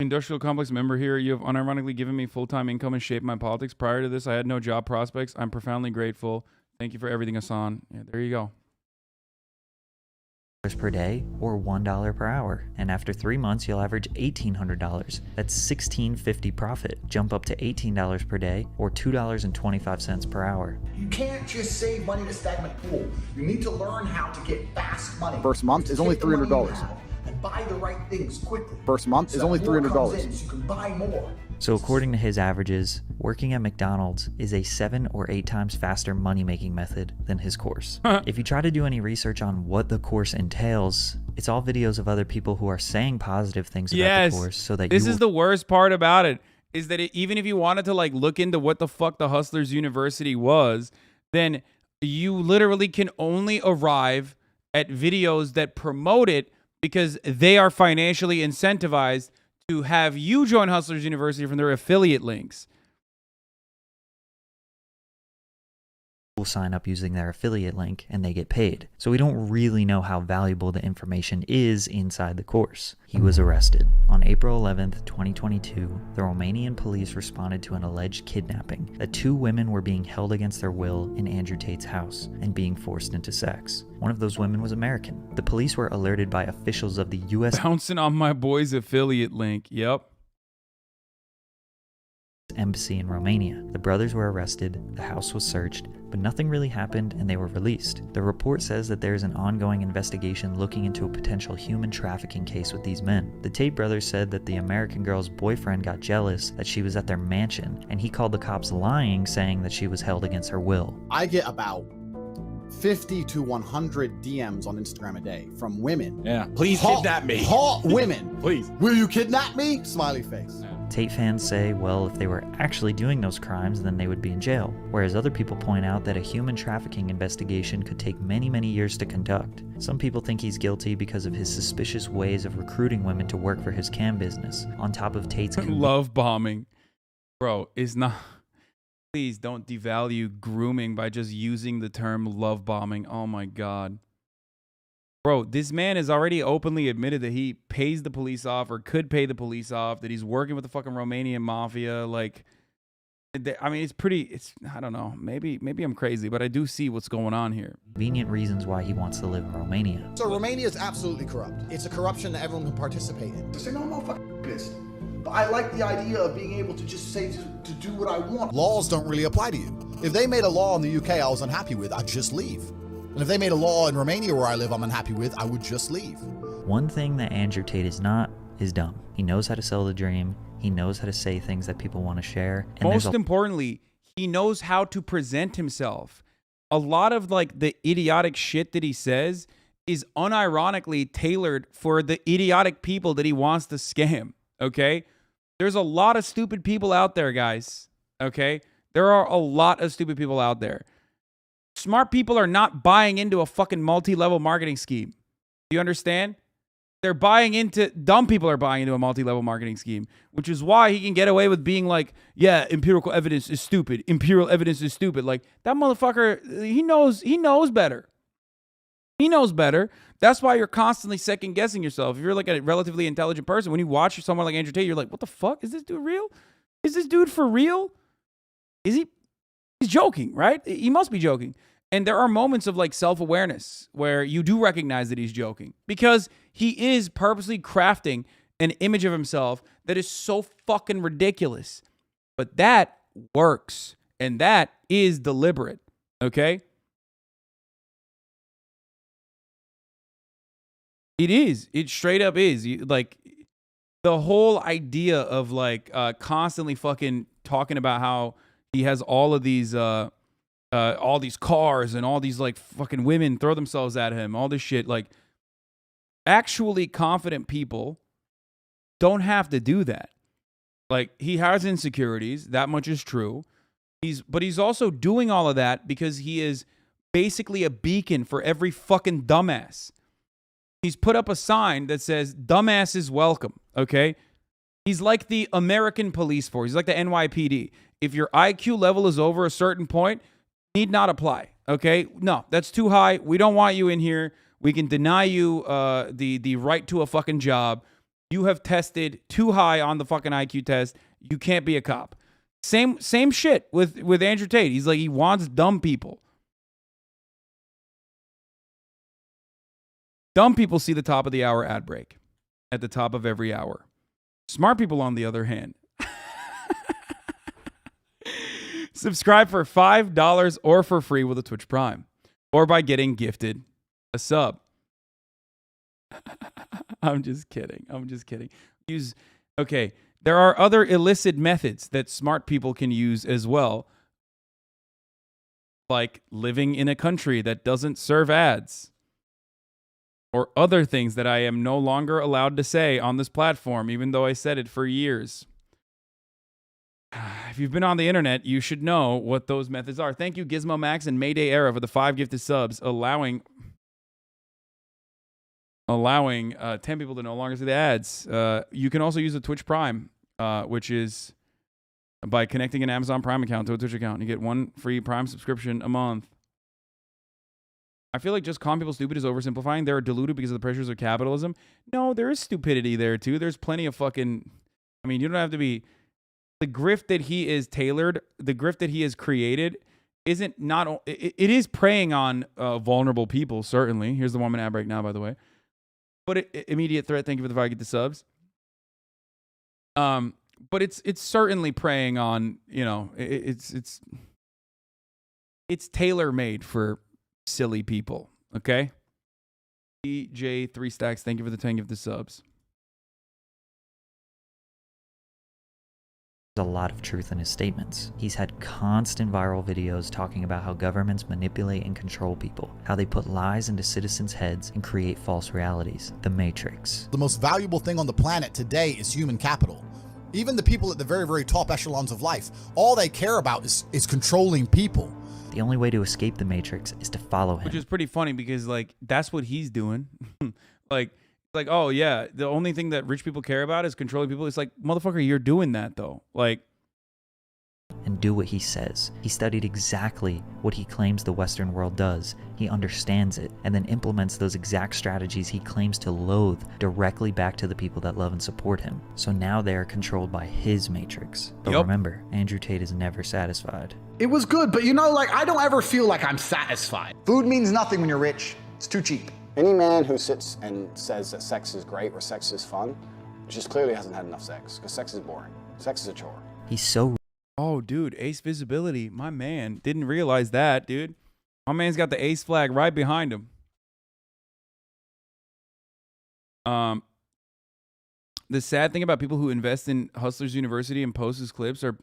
Industrial complex member here. You have unironically given me full-time income and shaped my politics. Prior to this, I had no job prospects. I'm profoundly grateful. Thank you for everything, Hasan. Yeah, there you go. Per day or $1 per hour, and after 3 months you'll average $1,800. That's $1,650 profit. Jump up to $18 per day or $2.25 per hour. You can't just save money in a stagnant pool. You need to learn how to get fast money. First month is only $300. And buy the right things quickly. First month is only $300. So you can buy more. So according to his averages, working at McDonald's is a 7 or 8 times faster money-making method than his course. If you try to do any research on what the course entails, it's all videos of other people who are saying positive things about the course, so that this is the worst part about it, is that even if you wanted to like look into what the fuck the Hustlers University was, then you literally can only arrive at videos that promote it because they are financially incentivized to have you join Hustlers University from their affiliate links. People sign up using their affiliate link and they get paid. So we don't really know how valuable the information is inside the course. He was arrested. On April 11th, 2022, the Romanian police responded to an alleged kidnapping that 2 women were being held against their will in Andrew Tate's house and being forced into sex. One of those women was American. The police were alerted by officials of the U.S. Bouncing on my boy's affiliate link. Yep. embassy in Romania. The brothers were arrested, the house was searched, but nothing really happened and they were released. The report says that there is an ongoing investigation looking into a potential human trafficking case with these men. The Tate brothers said that the American girl's boyfriend got jealous that she was at their mansion, and he called the cops lying, saying that she was held against her will. I get about 50 to 100 DMs on Instagram a day from women. Yeah, please kidnap me. Hot women. Please. Will you kidnap me? Smiley face. Tate fans say, well, if they were actually doing those crimes, then they would be in jail. Whereas other people point out that a human trafficking investigation could take many, many years to conduct. Some people think he's guilty because of his suspicious ways of recruiting women to work for his cam business, on top of Tate's love bombing. Bro, is not... Please don't devalue grooming by just using the term love bombing. Oh my God. Bro, this man has already openly admitted that he pays the police off or could pay the police off, that he's working with the fucking Romanian mafia. Like, I mean, I don't know. Maybe I'm crazy, but I do see what's going on here. Convenient reasons why he wants to live in Romania. So Romania is absolutely corrupt. It's a corruption that everyone can participate in. To say, no, I'm not fucking pissed. But I like the idea of being able to just say, to do what I want. Laws don't really apply to you. If they made a law in the UK I was unhappy with, I'd just leave. And if they made a law in Romania where I live I'm unhappy with, I would just leave. One thing that Andrew Tate is not is dumb. He knows how to sell the dream. He knows how to say things that people want to share. And most importantly, he knows how to present himself. A lot of like the idiotic shit that he says is unironically tailored for the idiotic people that he wants to scam. Okay? There's a lot of stupid people out there, guys. Okay? There are a lot of stupid people out there. Smart people are not buying into a fucking multi-level marketing scheme. Do you understand? Dumb people are buying into a multi-level marketing scheme, which is why he can get away with being like, yeah, empirical evidence is stupid. Imperial evidence is stupid. Like, that motherfucker, he knows better. He knows better. That's why you're constantly second guessing yourself. If you're like a relatively intelligent person, when you watch someone like Andrew Tate, you're like, what the fuck? Is this dude real? Is this dude for real? Is he? He's joking, right? He must be joking. And there are moments of like self-awareness where you do recognize that he's joking because he is purposely crafting an image of himself that is so fucking ridiculous. But that works. And that is deliberate. Okay? It is. It straight up is. Like, the whole idea of like constantly fucking talking about how he has all these cars and all these like fucking women throw themselves at him, all this shit. Like, actually confident people don't have to do that. Like, he has insecurities. That much is true. But he's also doing all of that because he is basically a beacon for every fucking dumbass. He's put up a sign that says, dumbass is welcome, okay? He's like the American police force. He's like the NYPD. If your IQ level is over a certain point, need not apply, okay? No, that's too high. We don't want you in here. We can deny you the right to a fucking job. You have tested too high on the fucking IQ test. You can't be a cop. Same shit with Andrew Tate. He's like, he wants dumb people. Dumb people see the top of the hour ad break at the top of every hour. Smart people, on the other hand, subscribe for $5 or for free with a Twitch Prime, or by getting gifted a sub. I'm just kidding. Okay, there are other illicit methods that smart people can use as well, like living in a country that doesn't serve ads, or other things that I am no longer allowed to say on this platform, even though I said it for years. If you've been on the internet, you should know what those methods are. Thank you, Gizmo Max and Mayday Era, for the 5 gifted subs, allowing 10 people to no longer see the ads. You can also use a Twitch Prime, which is by connecting an Amazon Prime account to a Twitch account. You get 1 free Prime subscription a month. I feel like just calling people stupid is oversimplifying. They're deluded because of the pressures of capitalism. No, there is stupidity there too. There's plenty of fucking... I mean, you don't have to be... The grift that he is tailored, the grift that he has created, isn't not... It is preying on vulnerable people, certainly. Here's the 1 minute ad break now, by the way. But immediate threat, thank you for the 5 get the subs. But but it's certainly preying on, you know, it's tailor made for silly people. Okay. EJ 3 stacks. Thank you for the 10 of the subs. There's a lot of truth in his statements. He's had constant viral videos talking about how governments manipulate and control people, how they put lies into citizens' heads and create false realities. The Matrix. The most valuable thing on the planet today is human capital. Even the people at the very, very top echelons of life, all they care about is controlling people. The only way to escape the Matrix is to follow him. Which is pretty funny because, like, that's what he's doing. like, oh, yeah, the only thing that rich people care about is controlling people. It's like, motherfucker, you're doing that, though. Like, and do what he says. He studied exactly what he claims the Western world does. He understands it and then implements those exact strategies he claims to loathe directly back to the people that love and support him. So now they are controlled by his Matrix. But remember, Andrew Tate is never satisfied. It was good, but you know, like, I don't ever feel like I'm satisfied. Food means nothing when you're rich. It's too cheap. Any man who sits and says that sex is great or sex is fun just clearly hasn't had enough sex, because sex is boring. Sex is a chore. He's so... Oh, dude, ace visibility. My man didn't realize that, dude. My man's got the ace flag right behind him. The sad thing about people who invest in Hustlers University and post his clips are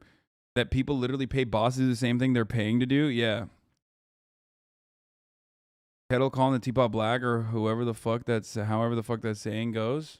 that people literally pay bosses the same thing they're paying to do. Yeah. Kettle calling the teapot black or however the fuck that saying goes.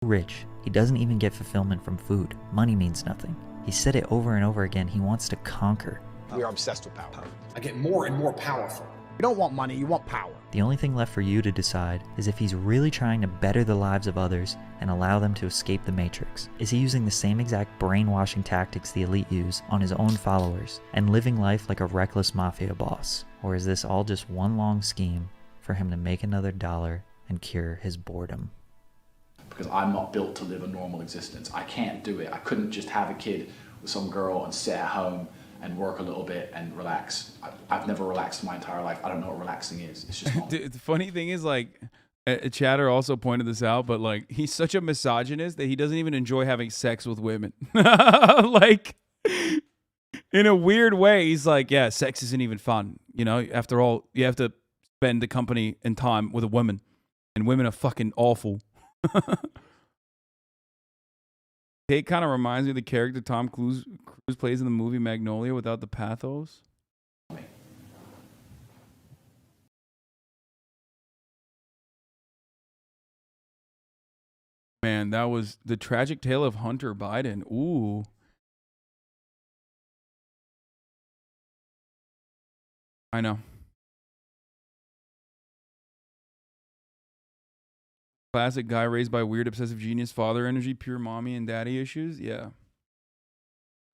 Rich. He doesn't even get fulfillment from food. Money means nothing. He said it over and over again. He wants to conquer. We are obsessed with power. I get more and more powerful. You don't want money, you want power. The only thing left for you to decide is if he's really trying to better the lives of others and allow them to escape the Matrix. Is he using the same exact brainwashing tactics the elite use on his own followers and living life like a reckless mafia boss? Or is this all just one long scheme for him to make another dollar and cure his boredom? Because I'm not built to live a normal existence. I can't do it. I couldn't just have a kid with some girl and sit at home and work a little bit and relax. I've never relaxed in my entire life. I don't know what relaxing is. It's just not. The funny thing is, like, Chatter also pointed this out, but, like, he's such a misogynist that he doesn't even enjoy having sex with women. Like, in a weird way, he's like, yeah, sex isn't even fun. You know, after all, you have to spend the company and time with a woman, and women are fucking awful. Tate kind of reminds me of the character Tom Cruise plays in the movie Magnolia without the pathos. Man, that was the tragic tale of Hunter Biden. Ooh. I know. Classic guy raised by weird obsessive genius, father energy, pure mommy and daddy issues. Yeah.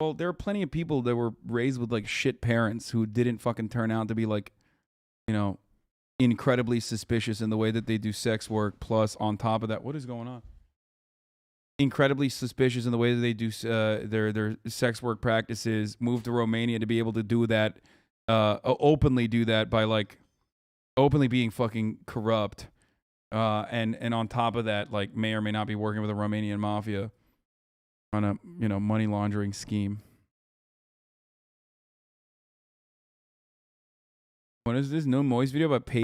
Well, there are plenty of people that were raised with like shit parents who didn't fucking turn out to be like, you know, incredibly suspicious in the way that they do sex work. Plus, on top of that, what is going on? Incredibly suspicious in the way that they do their sex work practices. Moved to Romania to be able to do that, openly do that by like openly being fucking corrupt. And on top of that, like, may or may not be working with the Romanian mafia on a, you know, money laundering scheme. What is this? No Moist video about pay